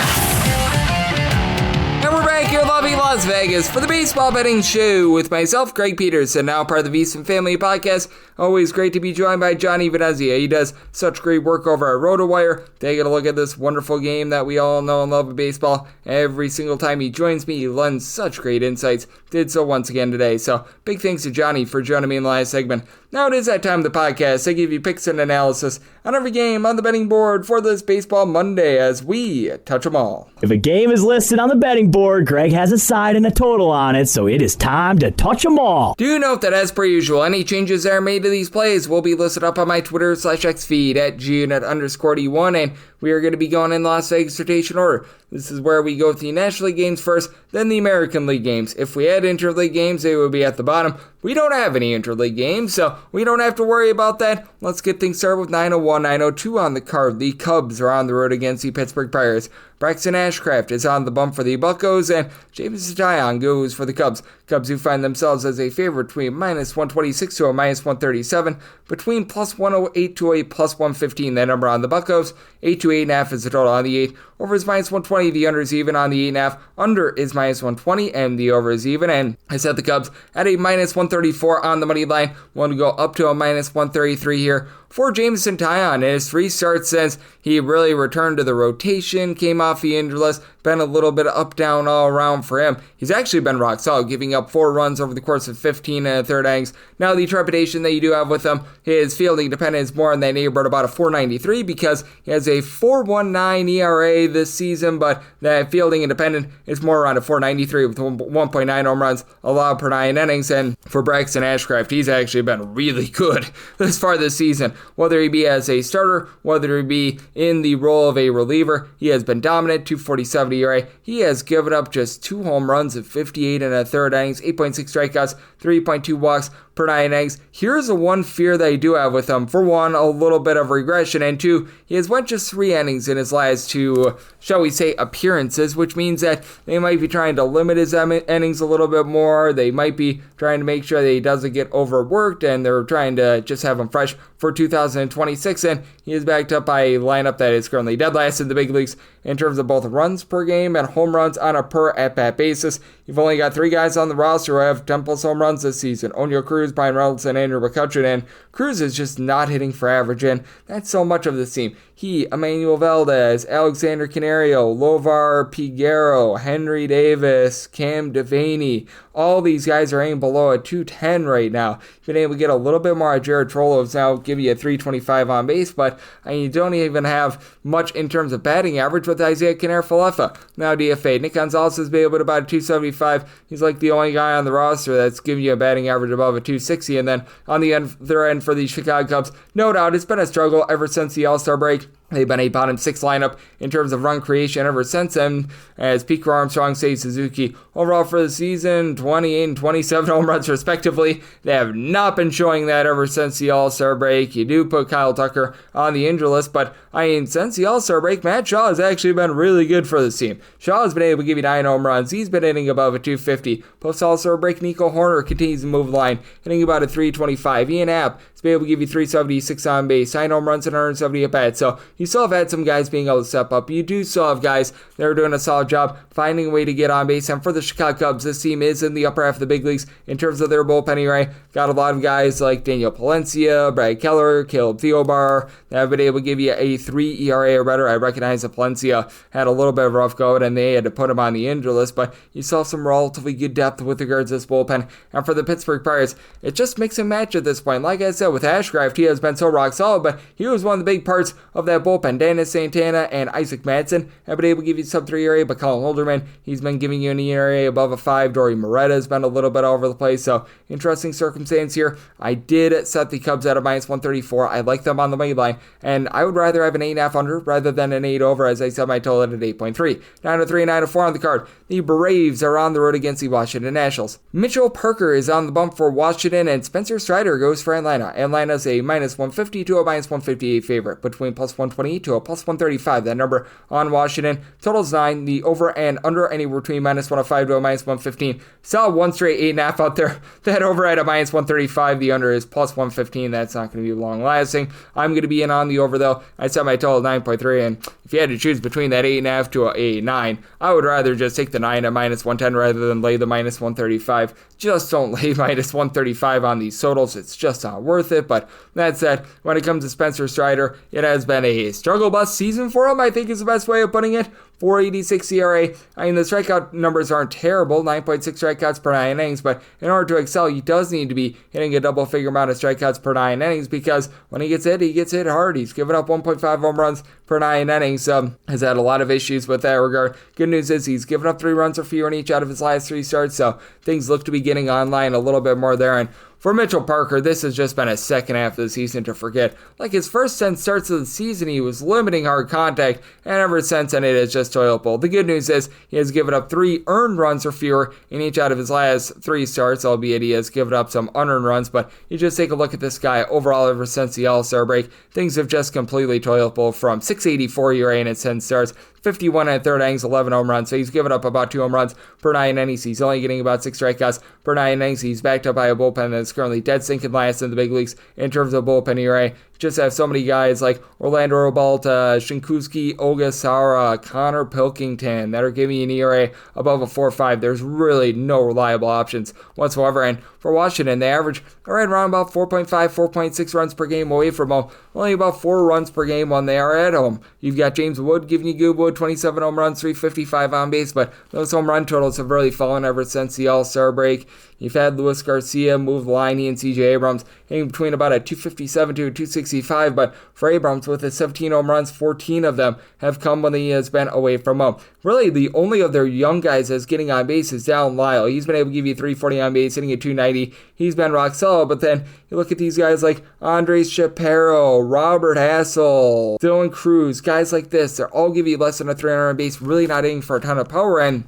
And we're back here in lovely Las Vegas for the Baseball Betting Show with myself, Greg Peterson, now part of the VSiN Family Podcast. Always great to be joined by Johnny Venezia. He does such great work over at Rotowire. Taking a look at this wonderful game that we all know and love of baseball. Every single time he joins me, he lends such great insights. Did so once again today. So big thanks to Johnny for joining me in the last segment. Now it is that time of the podcast. I give you picks and analysis on every game on the betting board for this Baseball Monday as we touch them all. If a game is listed on the betting board, Greg has a side and a total on it, so it is time to touch them all. Do note that as per usual, any changes that are made to these plays will be listed up on my Twitter/X feed at @GUnit_D1, and we are going to be going in Las Vegas rotation order. This is where we go with the National League games first, then the American League games. If we had interleague games, they would be at the bottom. We don't have any interleague games, so we don't have to worry about that. Let's get things started with 9:01, 9:02 on the card. The Cubs are on the road against the Pittsburgh Pirates. Braxton Ashcraft is on the bump for the Buccos, and Jameson Taillon goes for the Cubs. Cubs who find themselves as a favorite between -126 to a -137, between +108 to a +115. That number on the Buccos. 8 to 8.5 is the total on the 8. Over is -120. The under is even on the 8.5. Under is -120, and the over is even. And I set the Cubs at a -134 on the money line. Want to go up to a -133 here for Jameson Taillon. In his 3 starts since he really returned to the rotation, came off the injured list, been a little bit up down all around for him. He's actually been rock solid, giving up 4 runs over the course of 15 and a third innings. Now the trepidation that you do have with him, his fielding dependence is more in that neighborhood, about a 4.93, because he has a 4.19 ERA this season, but that fielding independent is more around a 4.93 with 1.9 home runs allowed per 9 innings. And for Braxton Ashcraft, he's actually been really good this far this season. Whether he be as a starter, whether he be in the role of a reliever, he has been dominant. 2.47 ERA. He has given up just 2 home runs in 58 and a third innings, 8.6 strikeouts, 3.2 walks per 9 innings. Here's the one fear that I do have with him. For one, a little bit of regression, and 2, he has went just 3 innings in his last 2, shall we say, appearances, which means that they might be trying to limit his innings a little bit more. They might be trying to make sure that he doesn't get overworked, and they're trying to just have him fresh for 2026, and he is backed up by a lineup that is currently dead last in the big leagues in terms of both runs per game and home runs on a per at-bat basis. You've only got 3 guys on the roster who have 10+ home runs this season. Oneil Cruz Cruz, Brian Reynolds, and Andrew McCutcheon, and Cruz is just not hitting for average, and that's so much of this team. He, Emmanuel Valdez, Alexander Canario, Lovar Piguero, Henry Davis, Cam Devaney, all these guys are aimed below a 210 right now. You've been able to get a little bit more. Jared Trollo's now give you a 325 on base, but you don't even have much in terms of batting average with Isaiah Kiner-Falefa. Now DFA. Nick Gonzalez has been able to about a 275. He's like the only guy on the roster that's giving you a batting average above a 260. And then on the other end for the Chicago Cubs, no doubt it's been a struggle ever since the All-Star break. They've been a bottom 6 lineup in terms of run creation ever since then, as Pete Armstrong, Seiya Suzuki. Overall for the season, 28 and 27 home runs respectively. They have not been showing that ever since the All-Star break. You do put Kyle Tucker on the injury list, but since the All-Star break, Matt Shaw has actually been really good for this team. Shaw has been able to give you 9 home runs. He's been hitting above a 250. Post All-Star break, Nico Horner continues to move the line, hitting about a 325. Ian Happ has been able to give you 376 on base, 9 home runs and 170 at bats. So you still have had some guys being able to step up. You do still have guys that are doing a solid job finding a way to get on base. And for the Chicago Cubs, this team is in the upper half of the big leagues in terms of their bullpen ERA. Got a lot of guys like Daniel Palencia, Brad Keller, Caleb Theobar that have been able to give you a 3 ERA or better. I recognize that Palencia had a little bit of a rough go and they had to put him on the injury list, but you saw some relatively good depth with regards to this bullpen. And for the Pittsburgh Pirates, it just mix and match at this point. Like I said, with Ashcraft, he has been so rock solid, but he was one of the big parts of that bullpen. Dennis Santana and Isaac Madsen have been able to give you sub 3 ERA, but Colin Holderman, he's been giving you an ERA above a 5. Dory Moretta has been a little bit all over the place, so interesting circumstance here. I did set the Cubs at a minus 134. I like them on the money line, and I would rather have an 8.5 under rather than an 8 over, as I set my total at 8.3. 9-3, 9-4 on the card. The Braves are on the road against the Washington Nationals. Mitchell Parker is on the bump for Washington, and Spencer Strider goes for Atlanta. Atlanta's a minus 150 to a minus 158 favorite, between plus 120 to a plus 135. That number on Washington. Total's 9. The over and under anywhere between minus 105 to a minus 115. Saw one straight 8.5 out there. That over at a minus 135. The under is plus 115. That's not going to be long lasting. I'm going to be in on the over though. I set my total at 9.3, and if you had to choose between that 8.5 to a 9, I would rather just take the 9 at minus 110 rather than lay the minus 135. Just don't lay minus 135 on these totals. It's just not worth it. But that said, when it comes to Spencer Strider, it has been a struggle bus season for him, I think is the best way of putting it. 4.86 ERA. The strikeout numbers aren't terrible, 9.6 strikeouts per 9 innings, but in order to excel, he does need to be hitting a double-figure amount of strikeouts per 9 innings, because when he gets hit hard. He's given up 1.5 home runs per 9 innings. Has had a lot of issues with that regard. Good news is he's given up 3 runs or fewer in each out of his last 3 starts, so things look to be getting online a little bit more there. And for Mitchell Parker, this has just been a second half of the season to forget. Like his first 10 starts of the season, he was limiting hard contact, and ever since then it is just toilet bowl. The good news is he has given up 3 earned runs or fewer in each out of his last 3 starts, albeit he has given up some unearned runs. But you just take a look at this guy overall ever since the All-Star break. Things have just completely toilet bowl from 6.84 ERA in his 10 starts, 51 and a third innings, 11 home runs. So he's given up about 2 home runs per 9 innings. He's only getting about 6 strikeouts per 9 innings. He's backed up by a bullpen that's currently dead sinking last in the big leagues in terms of bullpen ERA. Just have so many guys like Orlando Robalta, Shinkuski, Ogasawara, Connor Pilkington that are giving you an ERA above a 4.5. There's really no reliable options whatsoever. And for Washington, they average right around about 4.5, 4.6 runs per game away from home. Only about 4 runs per game when they are at home. You've got James Wood giving you good wood, 27 home runs, 355 on base, but those home run totals have really fallen ever since the All-Star break. You've had Luis Garcia move the line, he and CJ Abrams hitting between about a 257 to a 265, but for Abrams, with his 17 home runs, 14 of them have come when he has been away from home. Really, the only of their young guys that's getting on base is Dallin Lyle. He's been able to give you 340 on base, hitting at 290. He's been rock solid, but then you look at these guys like Andres Shapiro, Robert Hassel, Dylan Cruz, guys like this, they're all giving you less than a 300 on base, really not aiming for a ton of power. And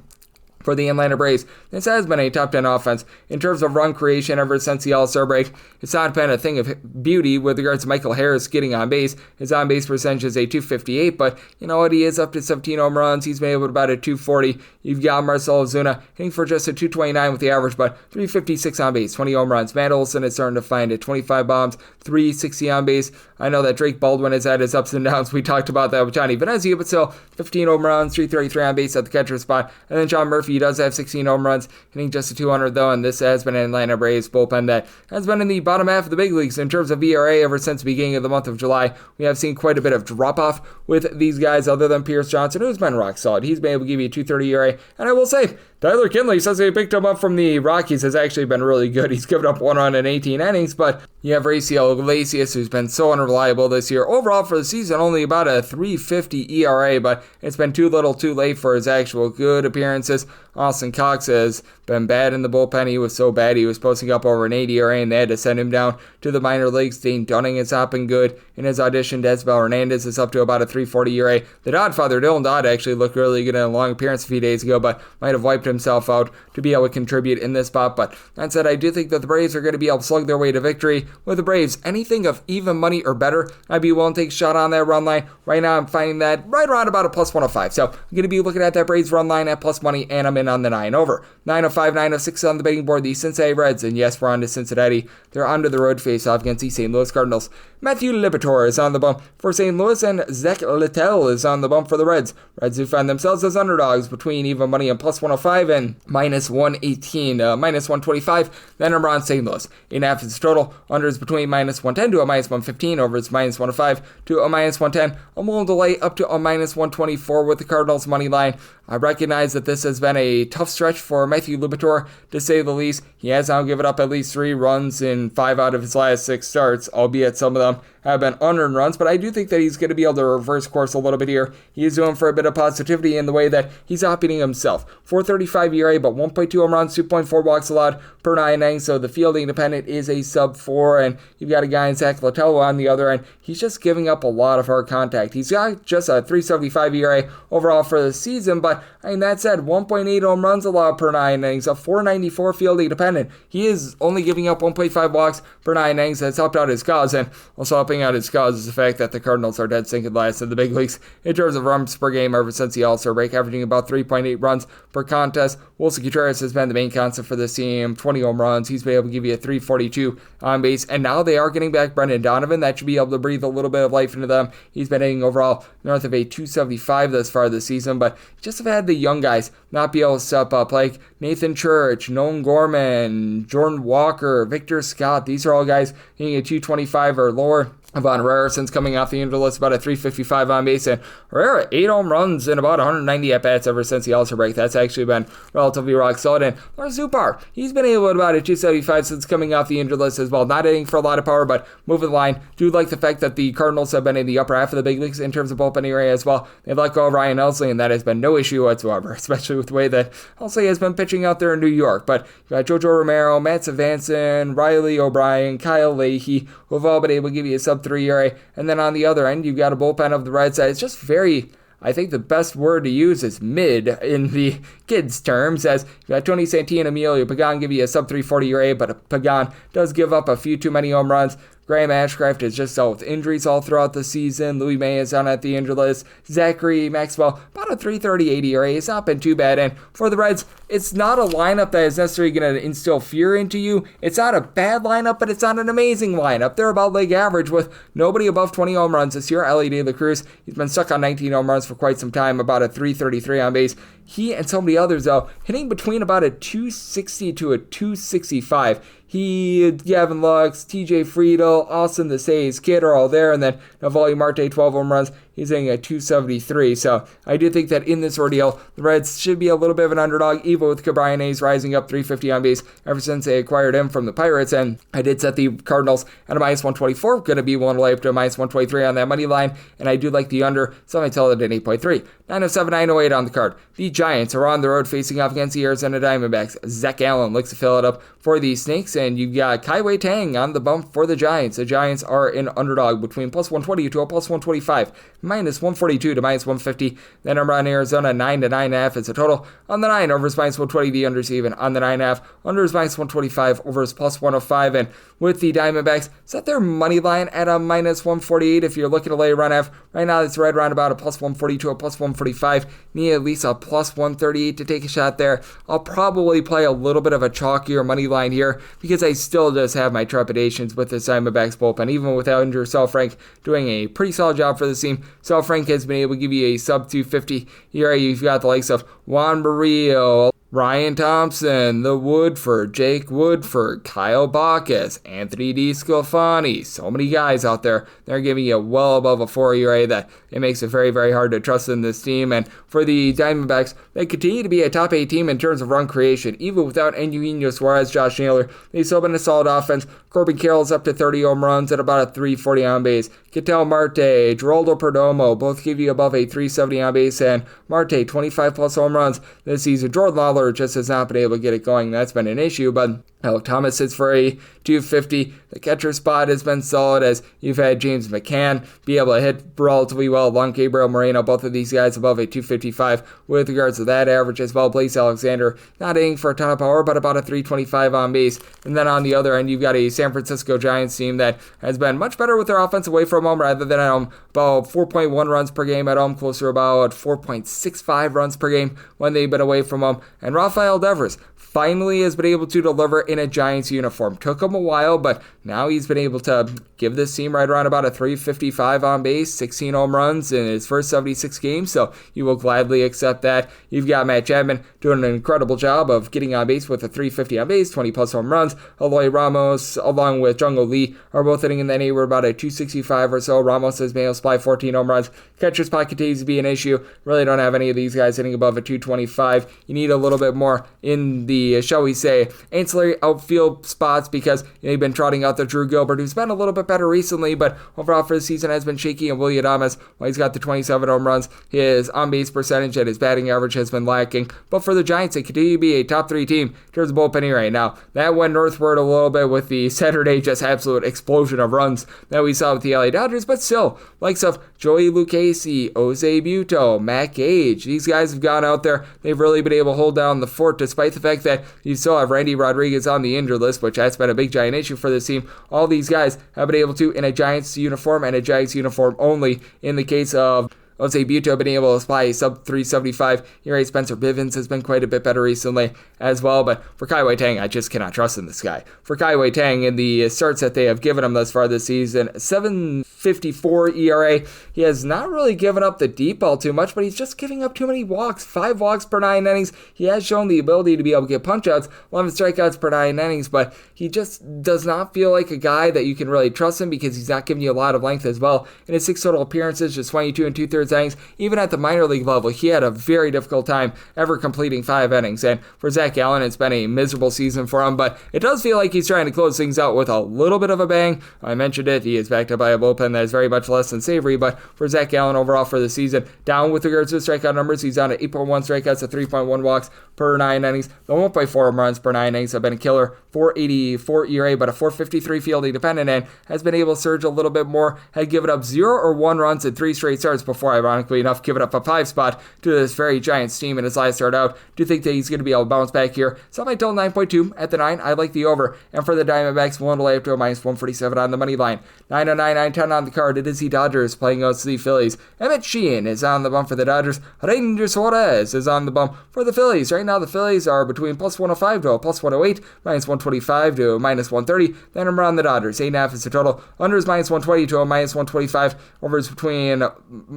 for the Atlanta Braves, this has been a top 10 offense in terms of run creation ever since the All-Star break. It's not been a thing of beauty with regards to Michael Harris getting on base. His on-base percentage is a 258, but you know what? He is up to 17 home runs. He's been able to about a 240. You've got Marcell Ozuna hitting for just a 229 with the average, but 356 on base, 20 home runs. Matt Olson is starting to find it. 25 bombs, 360 on base. I know that Drake Baldwin has had his ups and downs. We talked about that with Johnny Venezia, but still 15 home runs, 333 on base at the catcher spot. And then John Murphy He does have 16 home runs, hitting just a 200 though, and this has been an Atlanta Braves bullpen that has been in the bottom half of the big leagues in terms of ERA ever since the beginning of the month of July. We have seen quite a bit of drop-off with these guys other than Pierce Johnson, who's been rock solid. He's been able to give you a 2.30 ERA, and I will say, Tyler Kinley, since they picked him up from the Rockies, has actually been really good. He's given up 1 run in 18 innings, but you have Raciel Iglesias, who's been so unreliable this year. Overall for the season, only about a 3.50 ERA, but it's been too little too late for his actual good appearances. Austin Cox has been bad in the bullpen. He was so bad he was posting up over an 80 ERA, and they had to send him down to the minor leagues. Dane Dunning has not been good in his audition. Desbel Hernandez is up to about a 3.40 ERA. The Dodd-father, Dylan Dodd, actually looked really good in a long appearance a few days ago, but might have wiped himself out to be able to contribute in this spot. But that said, I do think that the Braves are going to be able to slug their way to victory. With the Braves, anything of even money or better, I'd be willing to take a shot on that run line. Right now, I'm finding that right around about a plus 105. So I'm going to be looking at that Braves run line at plus money, and I'm in on the 9 over. 905, 906 on the betting board, the Cincinnati Reds, and yes, we're on to Cincinnati. They're onto the road face-off against the St. Louis Cardinals. Matthew Liberatore is on the bump for St. Louis, and Zach Littell is on the bump for the Reds. Reds who find themselves as underdogs between even money and plus 105 and minus 118, minus 125. Then I'm on St. Louis. 8.5 is the total. Unders between minus 110 to a minus 115. Over is minus 105 to a minus 110. I'm willing to lay up to a minus 124 with the Cardinals money line. I recognize that this has been a tough stretch for Matthew Liberatore, to say the least. He has now given up at least 3 runs in 5 out of his last 6 starts, albeit some of them have been unearned runs, but I do think that he's going to be able to reverse course a little bit here. He is doing for a bit of positivity in the way that he's outbeating himself. 4.35 ERA, but 1.2 home runs, 2.4 walks allowed per 9 innings, so the fielding independent is a sub-4, and you've got a guy in Zach Littell on the other end. He's just giving up a lot of hard contact. He's got just a 3.75 ERA overall for the season, but I mean, that said, 1.8 home runs allowed per 9 innings, a 4.94 fielding independent. He is only giving up 1.5 walks per 9 innings. That's helped out his cause, and also helping out his cause is the fact that the Cardinals are dead sinking last in the big leagues in terms of runs per game ever since the All-Star break, averaging about 3.8 runs per contest. Wilson Contreras has been the main constant for this team, 20 home runs. He's been able to give you a 3.42 on base, and now they are getting back Brendan Donovan. That should be able to breathe a little bit of life into them. He's been hitting overall north of a 275 thus far this season, but just have had the young guys not be able to step up, like Nathan Church, Nolan Gorman, Jordan Walker, Victor Scott. These are all guys hitting a 225 or lower. Von Herrera, since coming off the injured list, about a 3.55 on base, and Herrera, 8 home runs and about 190 at-bats ever since the All-Star break. That's actually been relatively rock solid. And Lars Zupar, he's been able to about a 275 since coming off the injured list as well. Not hitting for a lot of power, but moving the line. Do like the fact that the Cardinals have been in the upper half of the big leagues in terms of bullpen area as well. They've let go of Ryan Helsley, and that has been no issue whatsoever, especially with the way that Helsley has been pitching out there in New York. But you got Jojo Romero, Matt Savanson, Riley O'Brien, Kyle Leahy, who have all been able to give you a sub-3 ERA. And then on the other end, you've got a bullpen of the Reds that is just very, I think the best word to use is mid in the kids' terms, as you got Tony Santana, Emilio Pagan give you a sub-340 ERA, but Pagan does give up a few too many home runs. Graham Ashcraft has just dealt with injuries all throughout the season. Louis May is on at the injured list. Zachary Maxwell, about a 3.38 ERA. It's not been too bad. And for the Reds, it's not a lineup that is necessarily going to instill fear into you. It's not a bad lineup, but it's not an amazing lineup. They're about league average with nobody above 20 home runs this year. Ellie De La Cruz, he's been stuck on 19 home runs for quite some time, about a 3.33 on base. He and so many others, though, hitting between about a 260 to a 265. Gavin Lux, TJ Friedel, Austin the Says Kid are all there, and then Navalny Marte, 12 home runs. He's hitting a 273. So I do think that in this ordeal, the Reds should be a little bit of an underdog, even with Cabrian Hayes rising up 350 on base ever since they acquired him from the Pirates. And I did set the Cardinals at a minus 124. Going to be one lay up to a minus 123 on that money line. And I do like the under, so I tell it at 8.3. 907, 908 on the card. The Giants are on the road facing off against the Arizona Diamondbacks. Zach Allen looks to fill it up for the Snakes, and you've got Kai-Wei Tang on the bump for the Giants. The Giants are an underdog between plus 120 to a plus 125, minus 142 to minus 150. Then I'm on Arizona, 9 to 9.5 is a total. On the 9, over is minus 120, the under's even. On the 9.5, under is minus 125, over is plus 105. And with the Diamondbacks, set their money line at a minus 148 if you're looking to lay a run F. Right now, it's right around about a plus 140 to a plus 145. Need at least a plus 138 to take a shot there. I'll probably play a little bit of a chalkier money line here because I still just have my trepidations with the Diamondbacks bullpen, even without Andrew Selfrank doing a pretty solid job for the team. Selfrank has been able to give you a sub 250 ERA. You've got the likes of Juan Barrio, Ryan Thompson, the Woodford, Jake Woodford, Kyle Bacchus, Anthony DeSclafani. So many guys out there. They're giving you well above a 4 ERA that it makes it very, very hard to trust in this team. And for the Diamondbacks, they continue to be a top 8 team in terms of run creation. Even without Eugenio Suarez, Josh Naylor, they've still been a solid offense. Corbin Carroll's up to 30 home runs at about a 340 on base. Ketel Marte, Geraldo Perdomo, both give you above a 370 on base. And Marte, 25 plus home runs this season. Jordan Lawler just has not been able to get it going. That's been an issue, but Thomas hits for a 250. The catcher spot has been solid as you've had James McCann be able to hit relatively well along Gabriel Moreno. Both of these guys above a 255 with regards to that average as well. Blaze Alexander not hitting for a ton of power, but about a 325 on base. And then on the other end, you've got a San Francisco Giants team that has been much better with their offense away from home rather than at home. About 4.1 runs per game at home, closer to about 4.65 runs per game when they've been away from home. And Rafael Devers finally has been able to deliver in a Giants uniform. Took him a while, but now he's been able to give this team right around about a 355 on base, 16 home runs in his first 76 games, so you will gladly accept that. You've got Matt Chapman doing an incredible job of getting on base with a 350 on base, 20 plus home runs. Eloy Ramos, along with Jungle Lee, are both hitting in the neighborhood about a 265 or so. Ramos has been able to supply 14 home runs. Catcher spot continues to be an issue. Really don't have any of these guys hitting above a 225. You need a little bit more in the, shall we say, ancillary outfield spots because you've been trotting out the Drew Gilbert, who's been a little bit better recently, but overall for the season has been shaky. And Willie Adames, while he's got the 27 home runs, his on-base percentage and his batting average has been lacking. But for the Giants, they continue to be a top 3 team in terms of bullpen right now. That went northward a little bit with the Saturday just absolute explosion of runs that we saw with the LA Dodgers, but still, likes of Joey Lucchesi, Jose Buto, Matt Gage, these guys have gone out there. They've really been able to hold down the fort despite the fact that you still have Randy Rodriguez on the injured list, which has been a big giant issue for this team. All these guys have been able to, in a Giants uniform and a Giants uniform only, in the case of Jose Buto, been able to supply a sub 375 ERA. Spencer Bivens has been quite a bit better recently as well, but for Kai Wei Tang, I just cannot trust in this guy. For Kai Wei Tang, in the starts that they have given him thus far this season, 7.54 ERA. He has not really given up the deep ball too much, but he's just giving up too many walks. 5 walks per 9 innings. He has shown the ability to be able to get punch-outs, 11 strikeouts per 9 innings, but he just does not feel like a guy that you can really trust him because he's not giving you a lot of length as well. In his 6 total appearances, just 22 2/3 innings. Even at the minor league level, he had a very difficult time ever completing 5 innings. And for Zach Allen, it's been a miserable season for him, but it does feel like he's trying to close things out with a little bit of a bang. I mentioned it, he is backed up by a bullpen that is very much less than savory, but for Zach Allen overall for the season, down with regards to strikeout numbers. He's down to 8.1 strikeouts to 3.1 walks per 9 innings. The 1.4 home runs per 9 innings have been a killer. 4.84 ERA, but a 4.53 fielding dependent, and has been able to surge a little bit more. Had given up 0 or 1 runs in 3 straight starts before, ironically enough, giving up a 5 spot to this very Giants team in his last start out. Do you think that he's going to be able to bounce back here? So I total 9.2 at the 9. I like the over. And for the Diamondbacks, willing to lay up to a minus 147 on the money line. 909, 910 on the card. It is the Dodgers playing against the Phillies. Emmett Sheehan is on the bump for the Dodgers. Ranger Suarez is on the bump for the Phillies. Right now, the Phillies are between plus 105 to a plus 108, minus 125 to a minus 130. Then I'm on the Dodgers. 8.5 is the total. Under is minus 120 to a minus 125. Over is between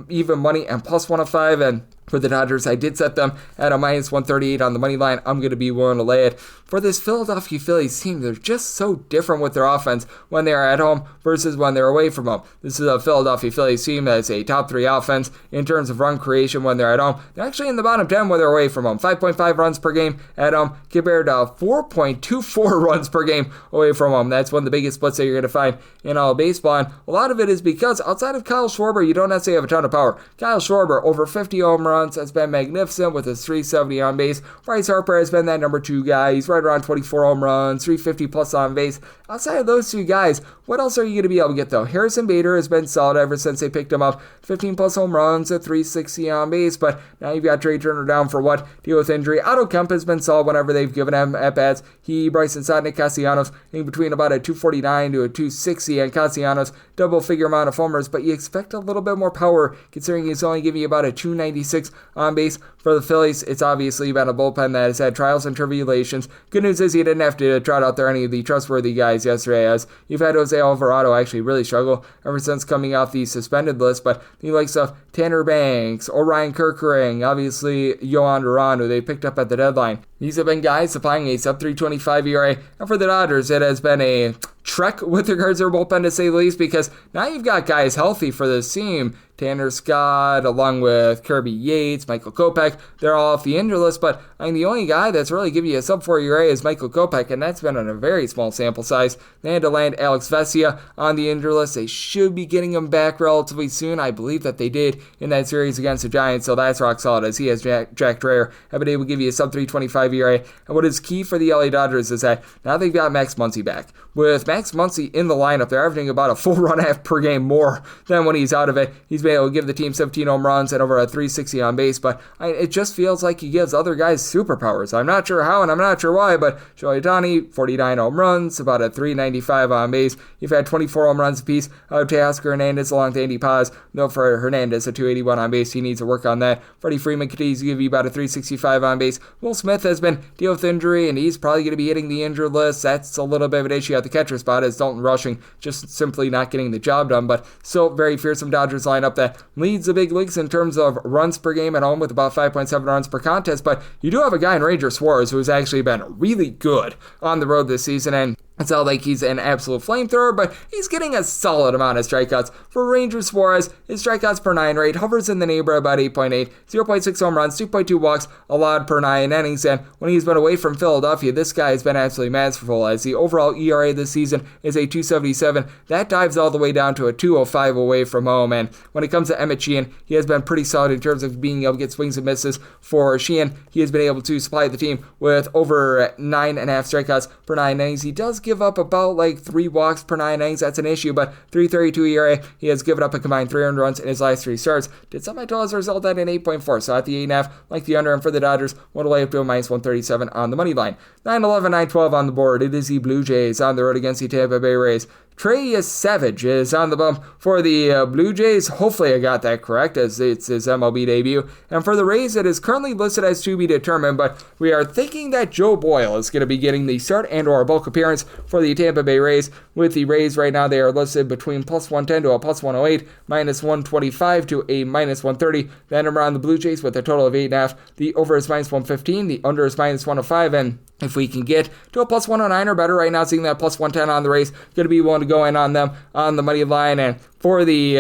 even money and plus 105. And for the Dodgers, I did set them at a minus 138 on the money line. I'm going to be willing to lay it. For this Philadelphia Phillies team, they're just so different with their offense when they are at home versus when they're away from home. This is a Philadelphia Phillies team that is a top 3 offense in terms of run creation when they're at home. They're actually in the bottom 10 when they're away from home. 5.5 runs per game at home compared to 4.24 runs per game away from home. That's one of the biggest splits that you're going to find in all of baseball. And a lot of it is because outside of Kyle Schwarber, you don't necessarily have a ton of power. Kyle Schwarber, over 50 home runs, has been magnificent with his 370 on base. Bryce Harper has been that number 2 guy. He's right around 24 home runs, 350 plus on base. Outside of those 2 guys, what else are you going to be able to get though? Harrison Bader has been solid ever since they picked him up. 15 plus home runs, a 360 on base, but now you've got Trey Turner down for what? Deal with injury. Otto Kemp has been solid whenever they've given him at-bats. Bryson Stott, Nick Castellanos, in between about a 249 to a 260, and Castellanos double-figure amount of homers, but you expect a little bit more power considering he's only giving you about a 296 36 on base. For the Phillies, it's obviously been a bullpen that has had trials and tribulations. Good news is you didn't have to trot out there any of the trustworthy guys yesterday, as you've had Jose Alvarado actually really struggle ever since coming off the suspended list, but the likes of Tanner Banks, Orion Kerkering, obviously Yohan Duran, who they picked up at the deadline. These have been guys supplying a sub-3.25 ERA, and for the Dodgers, it has been a trek with regards to their bullpen, to say the least, because now you've got guys healthy for this team. Tanner Scott, along with Kirby Yates, Michael Kopech, they're all off the injured list, but I mean, the only guy that's really giving you a sub-4 ERA is Michael Kopech, and that's been on a very small sample size. They had to land Alex Vesia on the injured list. They should be getting him back relatively soon. I believe that they did in that series against the Giants, so that's rock solid, as he has Jack Dreher have been able to give you a sub-3.25 ERA. And what is key for the LA Dodgers is that now they've got Max Muncy back. With Max Muncy in the lineup, they're averaging about a full run half per game more than when he's out of it. He's been able to give the team 17 home runs and over a 360 on base, but it just feels like he gives other guys superpowers. I'm not sure how and I'm not sure why, but Shohei Ohtani, 49 home runs, about a 395 on base. You've had 24 home runs apiece out of Teoscar Hernandez along with Andy Paz. Though for Hernandez, a 281 on base, he needs to work on that. Freddie Freeman continues to give you about a 365 on base. Will Smith has been dealing with injury, and he's probably going to be hitting the injured list. That's a little bit of an issue at the catcher spot, as Dalton Rushing just simply not getting the job done, but still very fearsome Dodgers lineup that leads the big leagues in terms of runs per game at home with about 5.7 runs per contest, but you do have a guy in Ranger Suarez who has actually been really good on the road this season, and it's not like he's an absolute flamethrower, but he's getting a solid amount of strikeouts. For Ranger Suarez, his strikeouts per 9 rate hovers in the neighborhood about 8.8, 0.6 home runs, 2.2 walks allowed per 9 innings, and when he's been away from Philadelphia, this guy has been absolutely masterful, as the overall ERA this season is a 2.77. That dives all the way down to a 2.05 away from home, and when it comes to Emmett Sheehan, he has been pretty solid in terms of being able to get swings and misses. For Sheehan, he has been able to supply the team with over 9.5 strikeouts per 9 innings. He does give up about like 3 walks per 9 innings. That's an issue, but 3.32 ERA. He has given up a combined 3 earned runs in his last 3 starts. Did semi-total as a result at an 8.4, so at the 8.5, like the under, and for the Dodgers, one away up to a minus 137 on the money line. 9-11, 9-12 on the board. It is the Blue Jays on the road against the Tampa Bay Rays. Trey Savage is on the bump for the Blue Jays. Hopefully I got that correct, as it's his MLB debut. And for the Rays, it is currently listed as to be determined, but we are thinking that Joe Boyle is going to be getting the start and or a bulk appearance for the Tampa Bay Rays. With the Rays right now, they are listed between plus 110 to a plus 108, minus 125 to a minus 130. That number on the Blue Jays with a total of 8.5. The over is minus 115, the under is minus 105, and if we can get to a plus 109 or better right now, seeing that plus 110 on the Rays, going to be willing to go in on them on the money line. And for the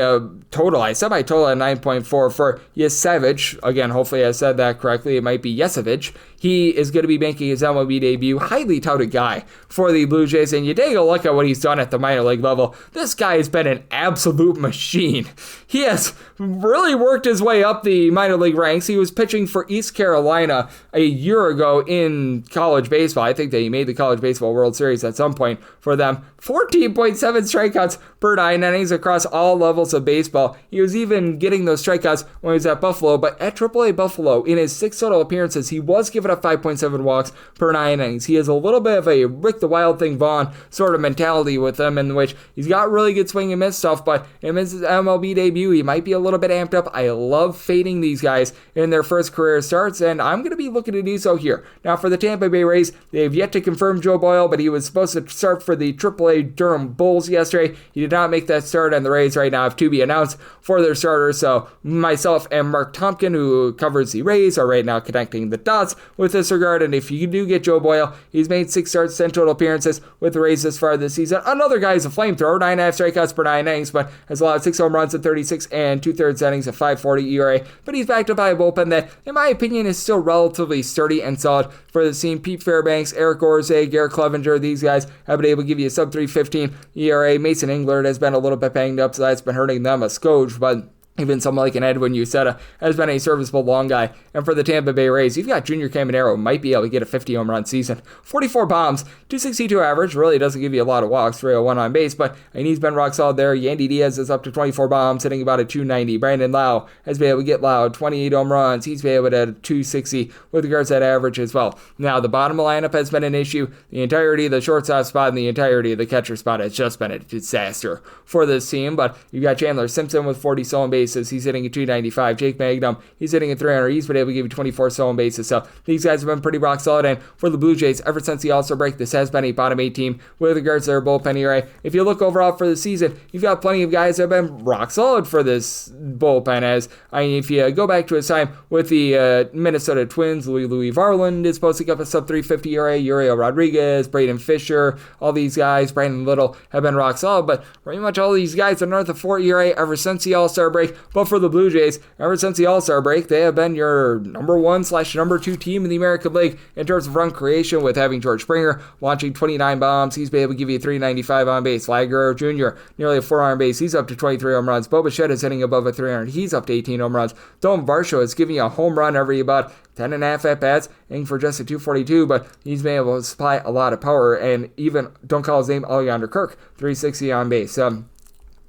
total, I said my total at 9.4 for Yesevich. Again, hopefully I said that correctly. It might be Yesevich. He is going to be making his MLB debut. Highly touted guy for the Blue Jays. And you take a look at what he's done at the minor league level. This guy has been an absolute machine. He has really worked his way up the minor league ranks. He was pitching for East Carolina a year ago in college baseball. I think that he made the College Baseball World Series at some point for them. 14.7 strikeouts per 9 innings across all levels of baseball. He was even getting those strikeouts when he was at Buffalo, but at AAA Buffalo, in his 6 total appearances, he was giving up 5.7 walks per 9 innings. He has a little bit of a Rick the Wild Thing Vaughn sort of mentality with him, in which he's got really good swing and miss stuff, but in his MLB debut, he might be a little bit amped up. I love fading these guys in their first career starts, and I'm going to be looking to do so here. Now, for the Tampa Bay Rays, they've yet to confirm Joe Boyle, but he was supposed to start for the AAA Durham Bulls yesterday. He did not make that start, and the Rays right now have to be announced for their starters. So myself and Mark Tompkin, who covers the Rays, are right now connecting the dots with this regard. And if you do get Joe Boyle, he's made 6 starts, 10 total appearances with the Rays this far this season. Another guy is a flamethrower, 9.5 strikeouts per 9 innings, but has allowed 6 home runs in 36 and 2/3 innings at 5.40 ERA. But he's backed up by a bullpen that, in my opinion, is still relatively sturdy and solid for the team. Pete Fairbanks, Eric Orze, Garrett Clevenger, these guys have been able to give you a sub 3.15 ERA. Mason Englert has been a little bit banged up, so that's been hurting them a skosh, but even someone like an Edwin Uceta has been a serviceable long guy. And for the Tampa Bay Rays, you've got Junior Caminero, might be able to get a 50 home run season. 44 bombs, 262 average, really doesn't give you a lot of walks, 301 on base, but he's been rock solid there. Yandy Diaz is up to 24 bombs, hitting about a 290. Brandon Lau has been able to get loud, 28 home runs. He's been able to hit 260 with regards to that average as well. Now, the bottom lineup has been an issue. The entirety of the shortstop spot and the entirety of the catcher spot has just been a disaster for this team, but you've got Chandler Simpson with 40 stolen bases, bases. He's hitting at 295. Jake Magnum, he's hitting at 300. He's been able to give you 24 stolen bases. So these guys have been pretty rock solid. And for the Blue Jays, ever since the All-Star break, this has been a bottom 8 team with regards to their bullpen ERA. If you look overall for the season, you've got plenty of guys that have been rock solid for this bullpen. As if you go back to his time with the Minnesota Twins, Louis Varland is posting up a sub 350 ERA. Uriel Rodriguez, Braden Fisher, all these guys, Brandon Little, have been rock solid. But pretty much all these guys are north of 4 ERA ever since the All-Star break. But for the Blue Jays, ever since the All-Star break, they have been your number 1/number 2 team in the American League in terms of run creation, with having George Springer launching 29 bombs. He's been able to give you 395 on base. Vlad Guerrero Jr., nearly a 400 on base. He's up to 23 home runs. Bo Bichette is hitting above a 300. He's up to 18 home runs. Dylan Varsho is giving you a home run every about 10.5 at-bats, hitting for just a 242, but he's been able to supply a lot of power. And even, don't call his name, Alexander Kirk, 360 on base.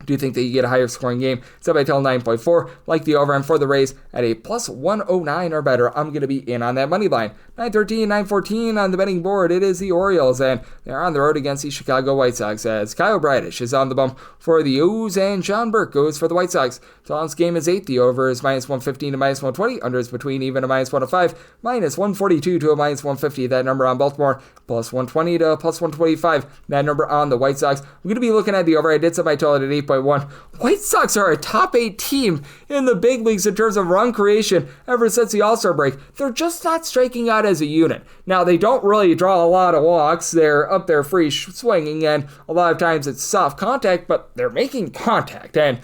Do think that you get a higher scoring game. It's up by 9.4. Like the over, and for the Rays at a plus 109 or better, I'm going to be in on that money line. 913, 914 on the betting board. It is the Orioles, and they're on the road against the Chicago White Sox, as Kyle Bradish is on the bump for the O's, and Sean Burke goes for the White Sox. Tonight's game is 8. The over is minus 115 to minus 120. Under is between even to minus 105. Minus 142 to a minus 150. That number on Baltimore. Plus 120 to plus 125. That number on the White Sox. I'm going to be looking at the over. I did set my total at 8.1. White Sox are a top 8 team in the big leagues in terms of run creation ever since the All-Star break. They're just not striking out as a unit. Now, they don't really draw a lot of walks. They're up there free swinging, and a lot of times it's soft contact, but they're making contact, and